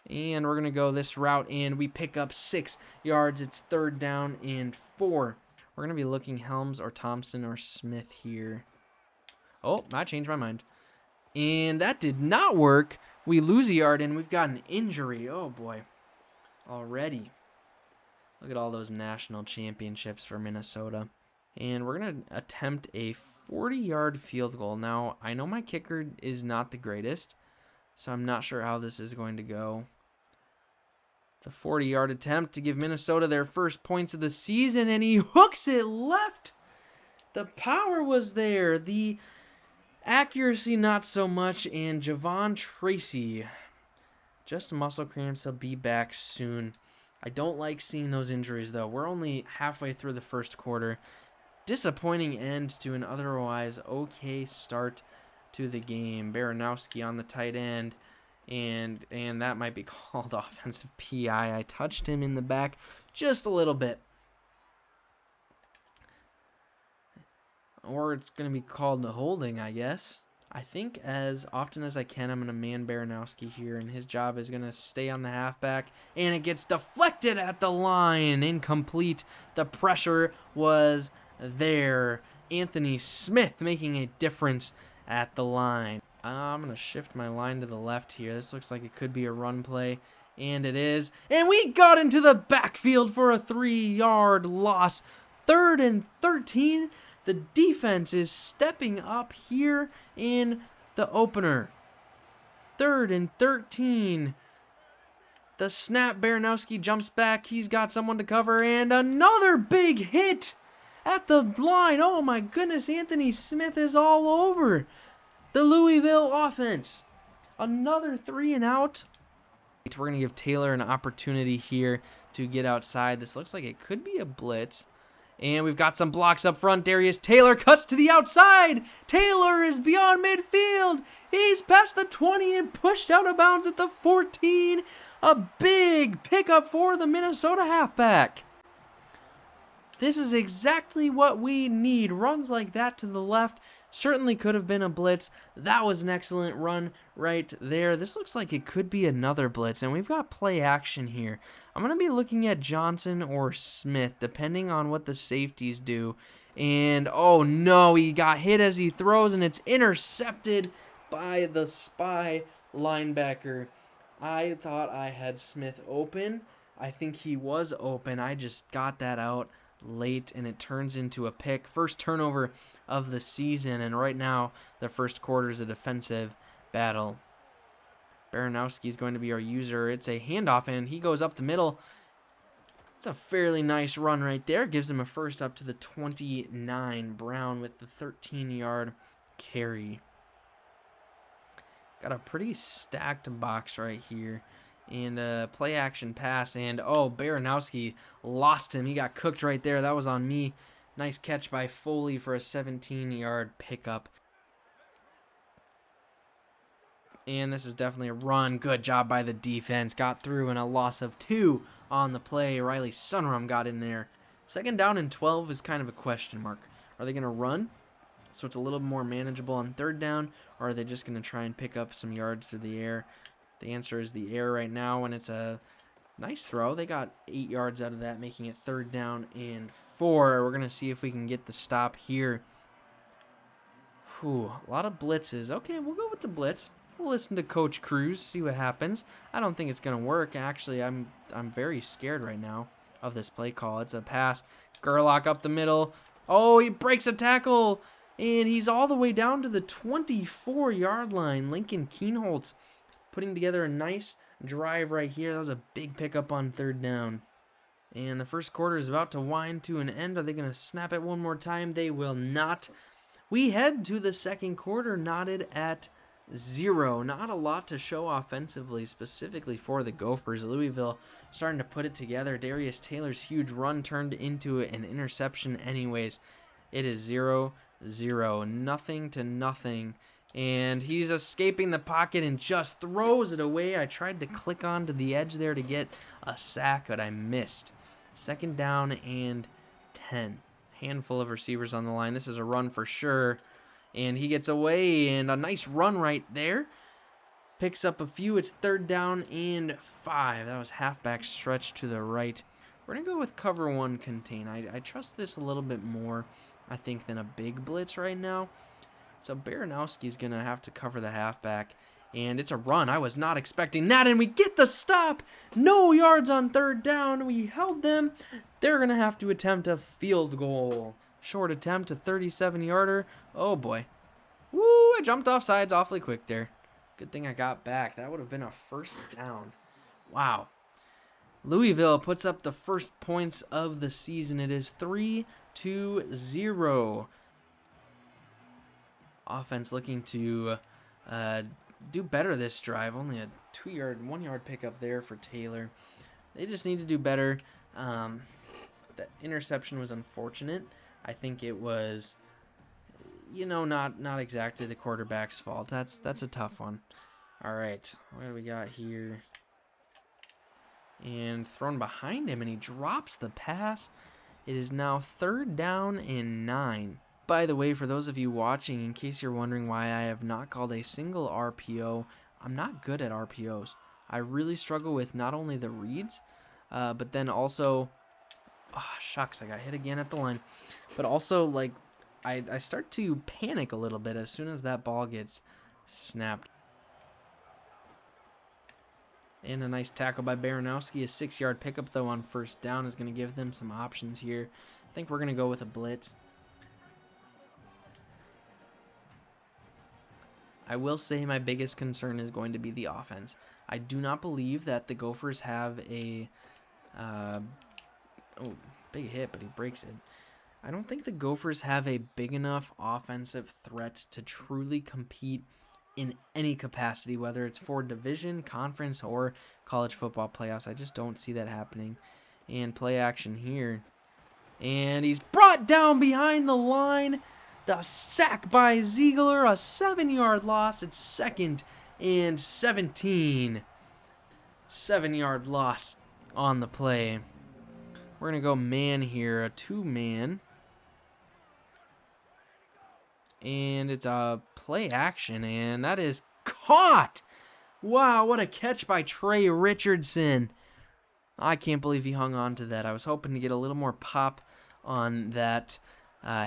And we're going to go this route, and we pick up 6 yards. It's 3rd down and 4. We're going to be looking Helms or Thompson or Smith here. Oh, I changed my mind. And that did not work. We lose a yard, and we've got an injury. Oh, boy. Already. Look at all those national championships for Minnesota. And we're going to attempt a 40-yard field goal. Now, I know my kicker is not the greatest, so I'm not sure how this is going to go. The 40-yard attempt to give Minnesota their first points of the season, and he hooks it left. The power was there. The accuracy, not so much. And Javon Tracy, just muscle cramps. He'll be back soon. I don't like seeing those injuries, though. We're only halfway through the first quarter. Disappointing end to an otherwise okay start to the game. Baranowski on the tight end, and that might be called offensive PI. I touched him in the back just a little bit. Or it's going to be called a holding, I guess. I think as often as I can, I'm going to man Baranowski here, and his job is going to stay on the halfback, and it gets deflected at the line. Incomplete. The pressure was there. Anthony Smith making a difference at the line. I'm going to shift my line to the left here. This looks like it could be a run play, and it is. And we got into the backfield for a 3-yard loss. 3rd and 13. The defense is stepping up here in the opener. 3rd and 13. The snap, Baranowski jumps back. He's got someone to cover, and another big hit at the line. Oh my goodness, Anthony Smith is all over the Louisville offense. Another 3 and out. We're going to give Taylor an opportunity here to get outside. This looks like it could be a blitz. And we've got some blocks up front. Darius Taylor cuts to the outside. Taylor is beyond midfield. He's past the 20 and pushed out of bounds at the 14. A big pickup for the Minnesota halfback. This is exactly what we need. Runs like that to the left certainly could have been a blitz. That was an excellent run right there. This looks like it could be another blitz, and we've got play action here. I'm going to be looking at Johnson or Smith, depending on what the safeties do. And, oh no, he got hit as he throws, and it's intercepted by the spy linebacker. I thought I had Smith open. I think he was open. I just got that out late, and it turns into a pick. First turnover of the season, and right now the first quarter is a defensive battle. Baranowski is going to be our user. It's a handoff, and he goes up the middle. It's a fairly nice run right there. Gives him a first up to the 29. Brown with the 13-yard carry. Got a pretty stacked box right here. And a play action pass, and oh, Baranowski lost him. He got cooked right there. That was on me. Nice catch by Foley for a 17-yard pickup. And this is definitely a run. Good job by the defense. Got through in a loss of 2 on the play. Riley Sunrum got in there. 2nd down and 12 is kind of a question mark. Are they going to run so it's a little more manageable on 3rd down, or are they just going to try and pick up some yards through the air? The answer is the air right now, and it's a nice throw. They got 8 yards out of that, making it 3rd down and 4. We're going to see if we can get the stop here. Whew, a lot of blitzes. Okay, we'll go with the blitz. We'll listen to Coach Cruz, see what happens. I don't think it's going to work. Actually, I'm very scared right now of this play call. It's a pass. Gerlach up the middle. Oh, he breaks a tackle, and he's all the way down to the 24-yard line. Lincoln Keenholz putting together a nice drive right here. That was a big pickup on 3rd down. And the first quarter is about to wind to an end. Are they going to snap it one more time? They will not. We head to the 2nd quarter knotted at 0. Not a lot to show offensively, specifically for the Gophers. Louisville starting to put it together. Darius Taylor's huge run turned into an interception anyways. It is 0-0. Nothing to nothing. And he's escaping the pocket and just throws it away. I tried to click onto the edge there to get a sack, but I missed. 2nd down and 10. Handful of receivers on the line. This is a run for sure. And he gets away, and a nice run right there. Picks up a few. It's 3rd down and 5. That was halfback stretch to the right. We're going to go with cover 1 contain. I trust this a little bit more, I think, than a big blitz right now. So Baranowski's going to have to cover the halfback. And it's a run. I was not expecting that. And we get the stop. No yards on 3rd down. We held them. They're going to have to attempt a field goal. Short attempt, a 37-yarder. Oh, boy. Woo, I jumped off sides awfully quick there. Good thing I got back. That would have been a 1st down. Wow. Louisville puts up the first points of the season. It is 3-0. Offense looking to do better this drive. Only a 1-yard pickup there for Taylor. They just need to do better. That interception was unfortunate. I think it was, not exactly the quarterback's fault. That's a tough one. All right, what do we got here? And thrown behind him, and he drops the pass. It is now 3rd down and 9. By the way, for those of you watching, in case you're wondering why I have not called a single RPO, I'm not good at RPOs. I really struggle with not only the reads, but then also, shucks, I got hit again at the line. But also, I start to panic a little bit as soon as that ball gets snapped. And a nice tackle by Baranowski. A 6-yard pickup, though, on 1st down is going to give them some options here. I think we're going to go with a blitz. I will say my biggest concern is going to be the offense. I do not believe that the Gophers have a... big hit, but he breaks it. I don't think the Gophers have a big enough offensive threat to truly compete in any capacity, whether it's for division, conference, or college football playoffs. I just don't see that happening. And play action here. And he's brought down behind the line. The sack by Ziegler, a 7-yard loss. It's 2nd and 17. 7-yard loss on the play. We're going to go man here, a 2-man. And it's a play action, and that is caught. Wow, what a catch by Trey Richardson. I can't believe he hung on to that. I was hoping to get a little more pop on that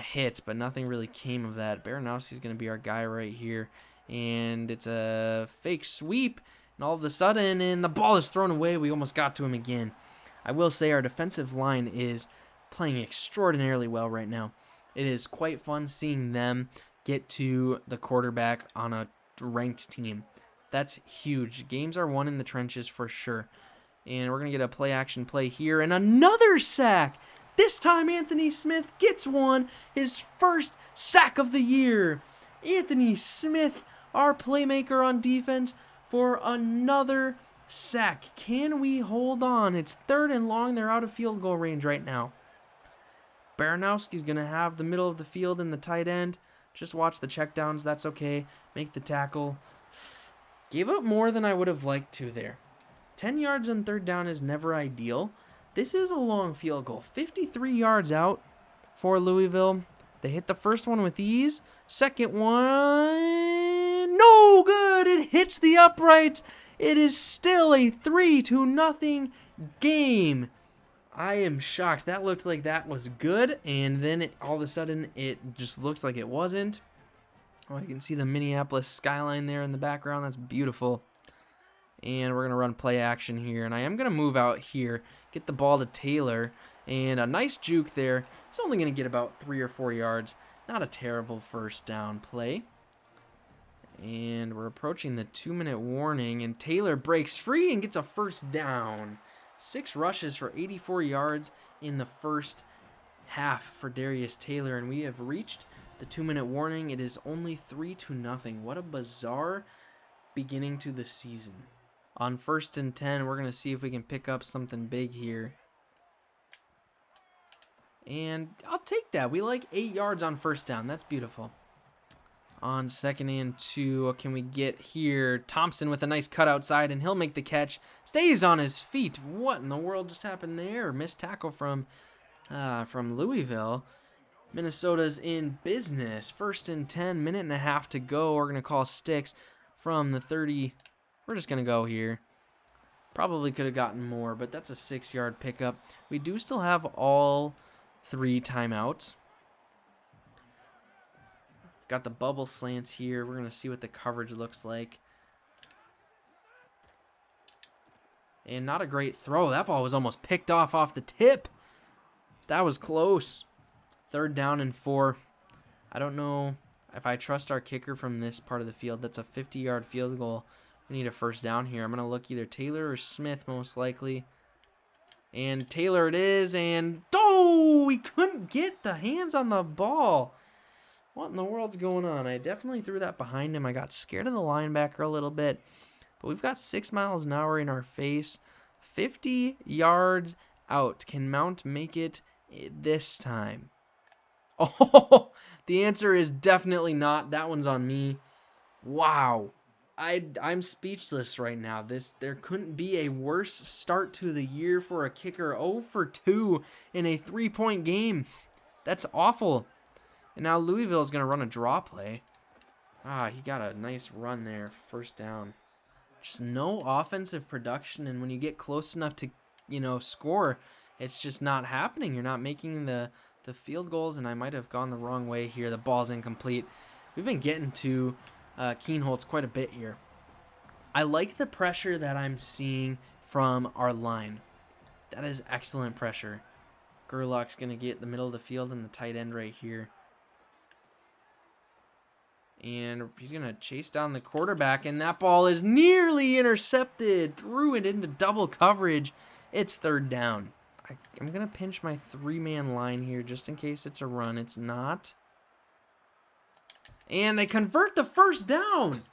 hit, but nothing really came of that. Baranowski's going to be our guy right here. And it's a fake sweep, and all of a sudden, and the ball is thrown away. We almost got to him again. I will say our defensive line is playing extraordinarily well right now. It is quite fun seeing them get to the quarterback on a ranked team. That's huge. Games are won in the trenches for sure. And we're going to get a play action play here, and another sack. This time Anthony Smith gets one, his first sack of the year. Anthony Smith, our playmaker on defense, for another sack. Can we hold on? It's 3rd and long. They're out of field goal range right now. Baranowski's going to have the middle of the field and the tight end. Just watch the checkdowns. That's okay. Make the tackle. Gave up more than I would have liked to there. 10 yards on third down is never ideal. This is a long field goal. 53 yards out for Louisville. They hit the first one with ease. Second one, no good. It hits the uprights. It is still a 3-0 game. I am shocked. That looked like that was good, and then all of a sudden it just looked like it wasn't. Oh, you can see the Minneapolis skyline there in the background. That's beautiful. And we're going to run play action here, and I am going to move out here, get the ball to Taylor, and a nice juke there. It's only going to get about 3 or 4 yards. Not a terrible first down play. And we're approaching the 2-minute warning, and Taylor breaks free and gets a first down. 6 rushes for 84 yards in the first half for Darius Taylor, and we have reached the 2-minute warning. It is only 3-0. What a bizarre beginning to the season. On 1st and 10, we're going to see if we can pick up something big here. And I'll take that. We like 8 yards on first down. That's beautiful. On 2nd and 2, what can we get here? Thompson with a nice cut outside, and he'll make the catch. Stays on his feet. What in the world just happened there? Missed tackle from Louisville. Minnesota's in business. 1st and 10, minute and a half to go. We're going to call sticks from the 30. We're just going to go here. Probably could have gotten more, but that's a 6-yard pickup. We do still have all 3 timeouts. Got the bubble slants here. We're going to see what the coverage looks like. And not a great throw. That ball was almost picked off the tip. That was close. 3rd down and 4. I don't know if I trust our kicker from this part of the field. That's a 50-yard field goal. We need a first down here. I'm going to look either Taylor or Smith most likely. And Taylor it is. And, oh, we couldn't get the hands on the ball. What in the world's going on? I definitely threw that behind him. I got scared of the linebacker a little bit. But we've got 6 miles an hour in our face. 50 yards out. Can Mount make it this time? Oh, the answer is definitely not. That one's on me. Wow. I'm speechless right now. There couldn't be a worse start to the year for a kicker. 0 for 2 in a 3-point game. That's awful. And now Louisville is going to run a draw play. He got a nice run there. First down. Just no offensive production. And when you get close enough to, score, it's just not happening. You're not making the field goals. And I might have gone the wrong way here. The ball's incomplete. We've been getting to Keenholz quite a bit here. I like the pressure that I'm seeing from our line. That is excellent pressure. Gerlach's going to get the middle of the field and the tight end right here. And he's going to chase down the quarterback, and that ball is nearly intercepted. Threw it into double coverage. It's 3rd down. I'm going to pinch my 3-man line here just in case it's a run. It's not. And they convert the first down.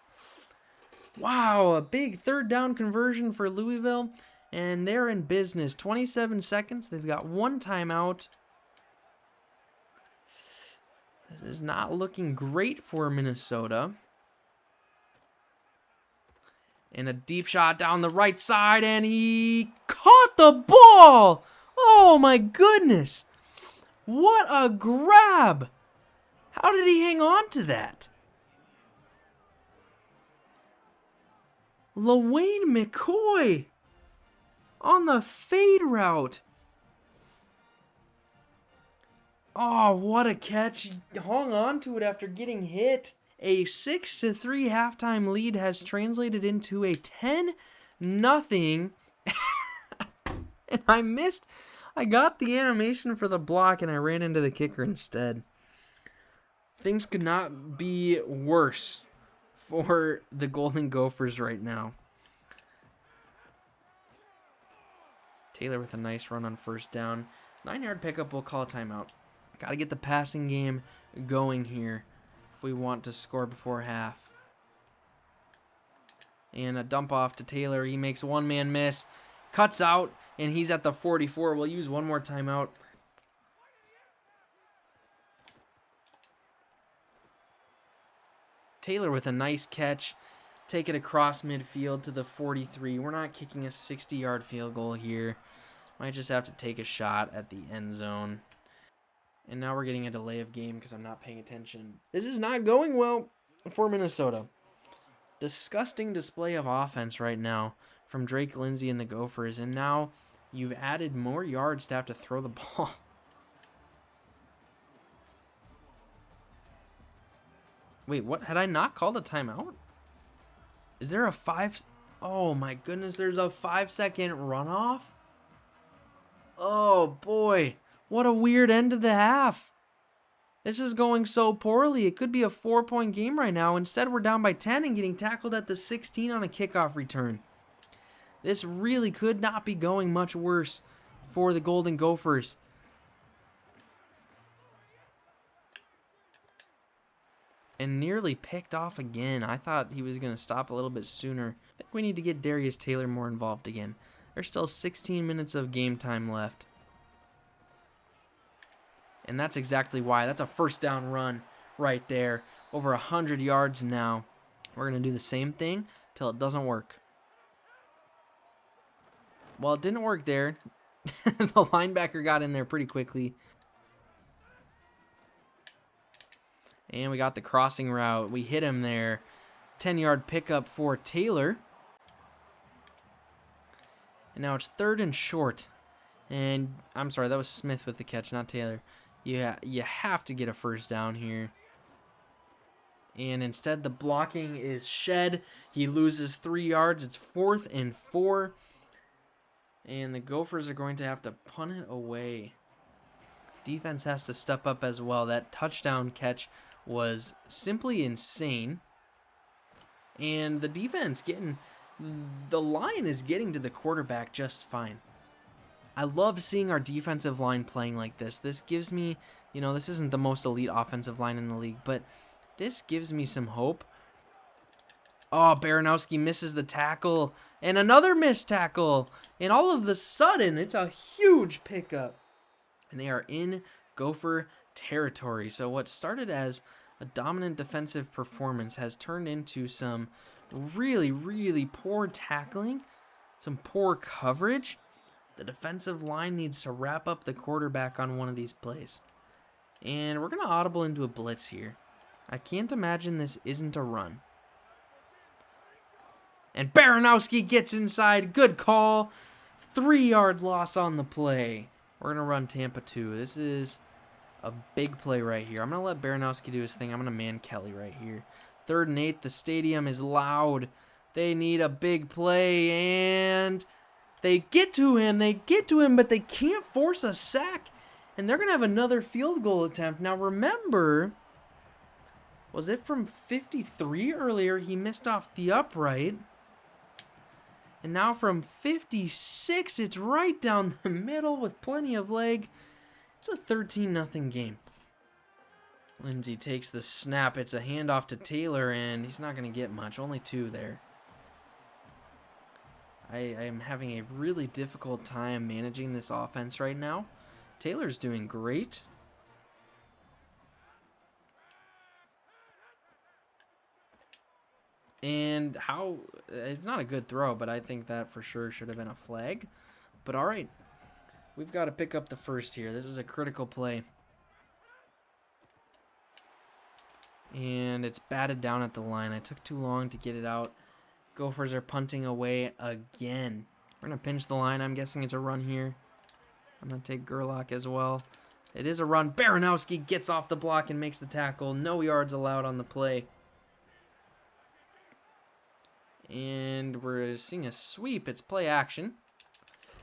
Wow, a big 3rd down conversion for Louisville. And they're in business. 27 seconds. They've got 1 timeout. This is not looking great for Minnesota. And a deep shot down the right side, and he caught the ball. Oh my goodness. What a grab. How did he hang on to that? LaWayne McCoy on the fade route. Oh, what a catch. He hung on to it after getting hit. A 6-3 halftime lead has translated into a 10-0. And I got the animation for the block and I ran into the kicker instead. Things could not be worse for the Golden Gophers right now. Taylor with a nice run on first down. 9-yard pickup, we'll call a timeout. Got to get the passing game going here if we want to score before half. And a dump off to Taylor. He makes 1-man miss. Cuts out, and he's at the 44. We'll use 1 more timeout. Taylor with a nice catch. take it across midfield to the 43. We're not kicking a 60-yard field goal here. Might just have to take a shot at the end zone. And now we're getting a delay of game because I'm not paying attention. This is not going well for Minnesota. Disgusting display of offense right now from Drake Lindsay and the Gophers. And now you've added more yards to have to throw the ball. Wait, what? Had I not called a timeout? Is there a 5? Oh my goodness, there's a 5-second runoff? Oh boy, what a weird end to the half. This is going so poorly. It could be a 4-point game right now. Instead, we're down by 10 and getting tackled at the 16 on a kickoff return. This really could not be going much worse for the Golden Gophers. And nearly picked off again. I thought he was going to stop a little bit sooner. I think we need to get Darius Taylor more involved again. There's still 16 minutes of game time left. And that's exactly why. That's a first down run right there. Over 100 yards now. We're going to do the same thing till it doesn't work. Well, it didn't work there. The linebacker got in there pretty quickly. And we got the crossing route. We hit him there. 10-yard pickup for Taylor. And now it's 3rd and short. And I'm sorry, that was Smith with the catch, not Taylor. Yeah, you have to get a first down here. And instead, the blocking is shed. He loses 3 yards. It's 4th and 4. And the Gophers are going to have to punt it away. Defense has to step up as well. That touchdown catch was simply insane. And the defense the line is getting to the quarterback just fine. I love seeing our defensive line playing like this. This gives me, this isn't the most elite offensive line in the league, but this gives me some hope. Oh, Baranowski misses the tackle, and another missed tackle, and all of a sudden, it's a huge pickup. And they are in Gopher territory. So what started as a dominant defensive performance has turned into some really, really poor tackling, some poor coverage. The defensive line needs to wrap up the quarterback on one of these plays. And we're going to audible into a blitz here. I can't imagine this isn't a run. And Baranowski gets inside. Good call. 3-yard loss on the play. We're going to run Tampa 2. This is a big play right here. I'm going to let Baranowski do his thing. I'm going to man Kelly right here. 3rd and 8. The stadium is loud. They need a big play. And they get to him, but they can't force a sack. And they're going to have another field goal attempt. Now remember, was it from 53 earlier? He missed off the upright. And now from 56, it's right down the middle with plenty of leg. It's a 13-0 game. Lindsay takes the snap. It's a handoff to Taylor, and he's not going to get much. Only 2 there. I am having a really difficult time managing this offense right now. Taylor's doing great. And it's not a good throw, but I think that for sure should have been a flag. But all right, we've got to pick up the first here. This is a critical play. And it's batted down at the line. I took too long to get it out. Gophers are punting away again. We're going to pinch the line. I'm guessing it's a run here. I'm going to take Gerlach as well. It is a run. Baranowski gets off the block and makes the tackle. No yards allowed on the play. And we're seeing a sweep. It's play action.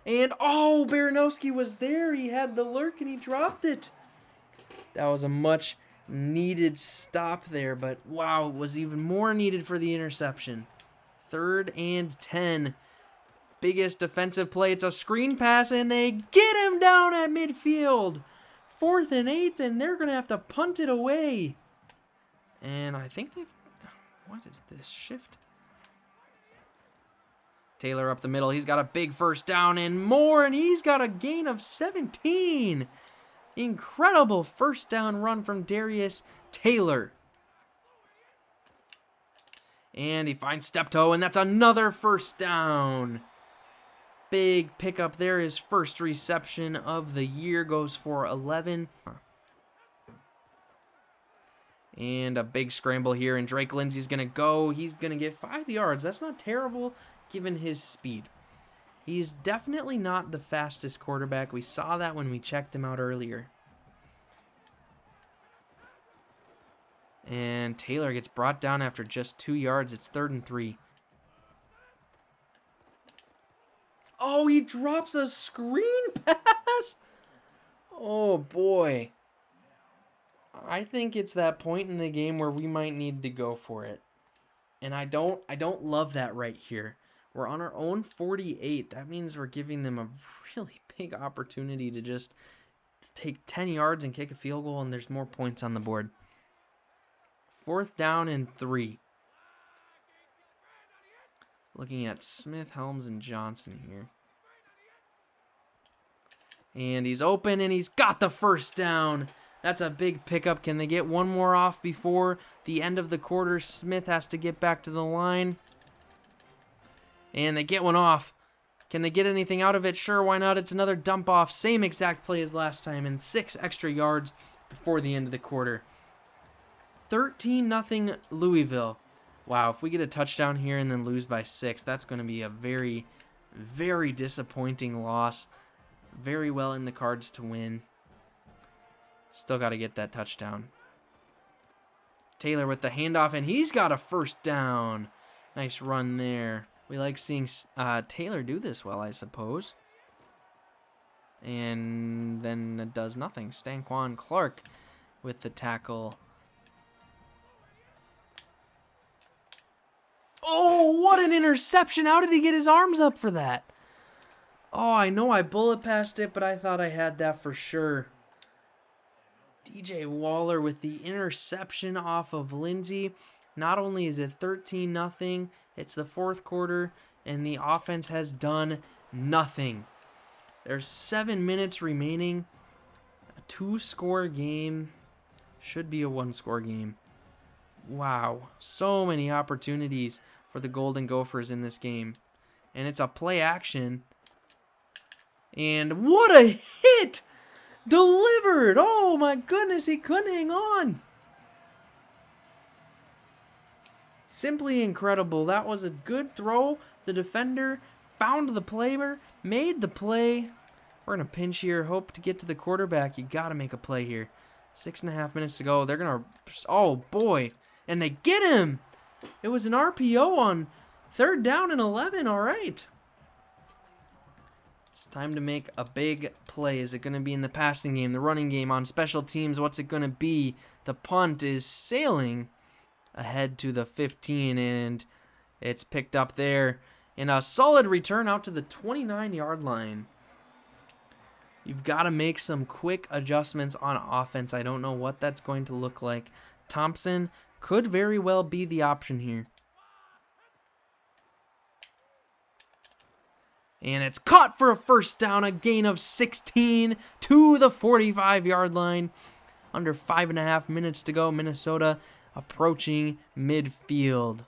And, oh, Baranowski was there. He had the lurk and he dropped it. That was a much needed stop there, but wow, it was even more needed for the interception. 3rd and 10. Biggest defensive play. It's a screen pass, and they get him down at midfield. 4th and 8, and they're going to have to punt it away. And I think they've... What is this? Shift? Taylor up the middle. He's got a big first down and more, and he's got a gain of 17. Incredible first down run from Darius Taylor. And he finds Steptoe, and that's another first down. Big pickup there. His first reception of the year, goes for 11. And a big scramble here, and Drake Lindsey's going to go. He's going to get 5 yards. That's not terrible given his speed. He's definitely not the fastest quarterback. We saw that when we checked him out earlier. And Taylor gets brought down after just 2 yards. It's 3rd and 3. Oh, he drops a screen pass. Oh, boy. I think it's that point in the game where we might need to go for it. And I don't love that right here. We're on our own 48. That means we're giving them a really big opportunity to just take 10 yards and kick a field goal, and there's more points on the board. 4th down and 3. Looking at Smith, Helms, and Johnson here. And he's open, and he's got the first down. That's a big pickup. Can they get one more off before the end of the quarter? Smith has to get back to the line. And they get one off. Can they get anything out of it? Sure, why not? It's another dump off. Same exact play as last time, and 6 extra yards before the end of the quarter. 13-0 Louisville. Wow, if we get a touchdown here and then lose by 6, that's going to be a very, very disappointing loss. Very well in the cards to win. Still got to get that touchdown. Taylor with the handoff, and he's got a first down. Nice run there. We like seeing Taylor do this well, I suppose. And then it does nothing. Stanquan Clark with the tackle. Oh, what an interception. How did he get his arms up for that? Oh, I know I bullet passed it, but I thought I had that for sure. DJ Waller with the interception off of Lindsey. Not only is it 13-0, it's the 4th quarter, and the offense has done nothing. There's 7 minutes remaining. A 2-score game. Should be a 1-score game. Wow. So many opportunities for the Golden Gophers in this game. And it's a play action. And what a hit! Delivered! Oh my goodness, he couldn't hang on. Simply incredible. That was a good throw. The defender found the player, made the play. We're going to pinch here, hope to get to the quarterback. You got to make a play here. 6.5 minutes to go. They're going to, oh boy. And they get him. It was an RPO on 3rd down and 11. All right. It's time to make a big play. Is it going to be in the passing game, the running game, on special teams? What's it going to be? The punt is sailing ahead to the 15, and it's picked up there in a solid return out to the 29-yard line. You've got to make some quick adjustments on offense. I don't know what that's going to look like. Thompson could very well be the option here. And it's caught for a first down, a gain of 16 to the 45-yard line. Under 5.5 minutes to go. Minnesota approaching midfield.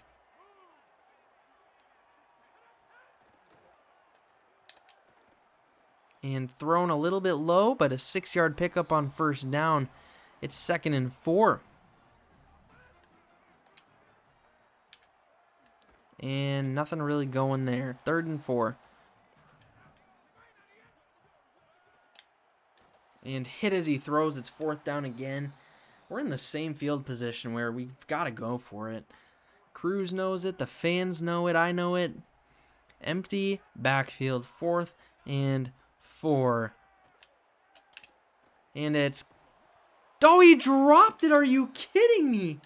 And thrown a little bit low, but a 6-yard pickup on first down. It's 2nd and 4. And nothing really going there. 3rd and 4. And hit as he throws. It's 4th down again. We're in the same field position where we've got to go for it. Cruz knows it. The fans know it. I know it. Empty backfield. 4th and 4. And it's... Oh, he dropped it. Are you kidding me?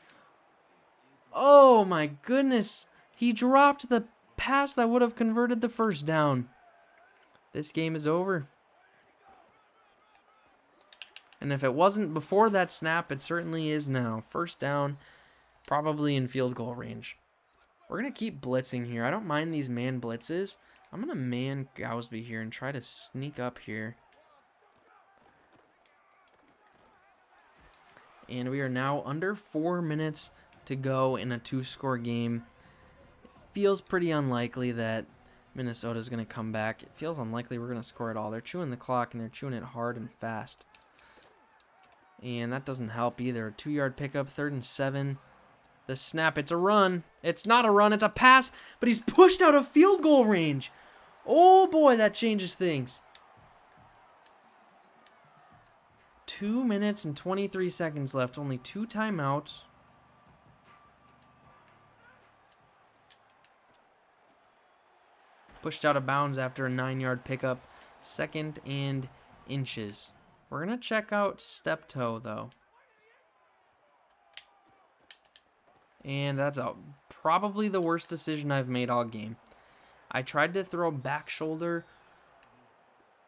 Oh, my goodness. He dropped the pass that would have converted the first down. This game is over. And if it wasn't before that snap, it certainly is now. First down, probably in field goal range. We're going to keep blitzing here. I don't mind these man blitzes. I'm going to man Gowsby here and try to sneak up here. And we are now under 4 minutes to go in a 2-score game. feels pretty unlikely that Minnesota's going to come back. It feels unlikely we're going to score at all. They're chewing the clock, and they're chewing it hard and fast. And that doesn't help either. 2-yard pickup, 3rd and 7. The snap, it's a run. It's not a run, it's a pass, but he's pushed out of field goal range. Oh boy, that changes things. 2 minutes and 23 seconds left, only 2 timeouts. Pushed out of bounds after a 9-yard pickup. 2nd and inches. We're going to check out step toe, though. And that's probably the worst decision I've made all game. I tried to throw back shoulder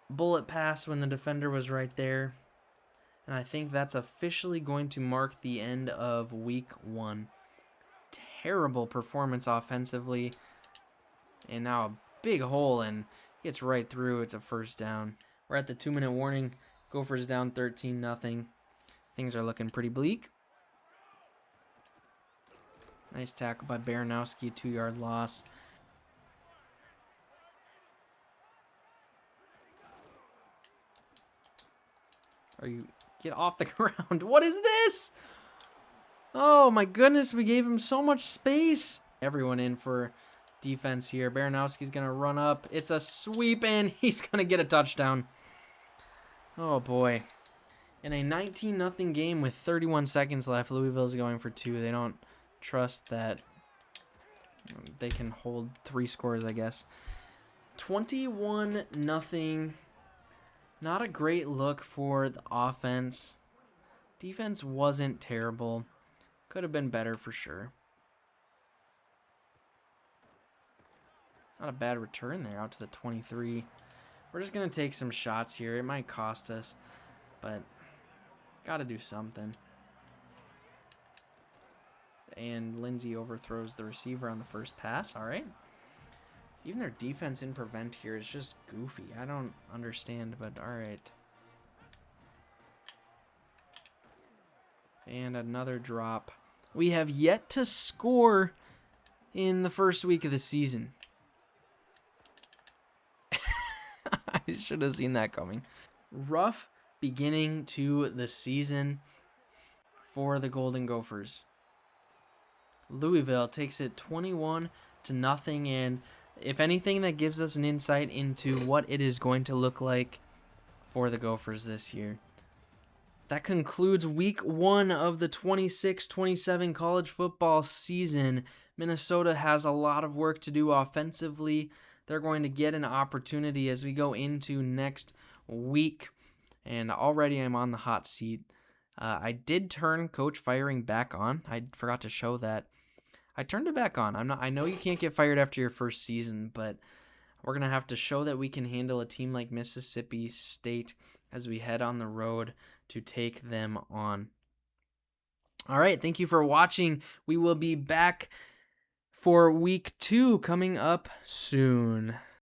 bullet pass when the defender was right there. And I think that's officially going to mark the end of week 1. Terrible performance offensively. And now a big hole, and gets right through. It's a first down. We're at the 2-minute warning. Gophers down 13-0. Things are looking pretty bleak. Nice tackle by Baranowski, 2-yard loss. Get off the ground. What is this? Oh my goodness, we gave him so much space. Everyone in for defense here. Baranowski's going to run up. It's a sweep, and he's going to get a touchdown. Oh boy. In a 19-0 game with 31 seconds left, Louisville's going for 2. They don't trust that they can hold 3 scores, I guess. 21-0. Not a great look for the offense. Defense wasn't terrible. Could have been better for sure. Not a bad return there out to the 23. We're just going to take some shots here. It might cost us, but got to do something. And Lindsay overthrows the receiver on the first pass. All right. Even their defense in prevent here is just goofy. I don't understand, but all right. And another drop. We have yet to score in the first week of the season. I should have seen that coming. Rough beginning to the season for the Golden Gophers. Louisville takes it 21-0, and if anything, that gives us an insight into what it is going to look like for the Gophers this year. That concludes week 1 of the 26-27 college football season. Minnesota has a lot of work to do offensively. They're going to get an opportunity as we go into next week. And already I'm on the hot seat. I did turn coach firing back on. I forgot to show that. I turned it back on. I know you can't get fired after your first season, but we're going to have to show that we can handle a team like Mississippi State as we head on the road to take them on. All right, thank you for watching. We will be back for week 2 coming up soon.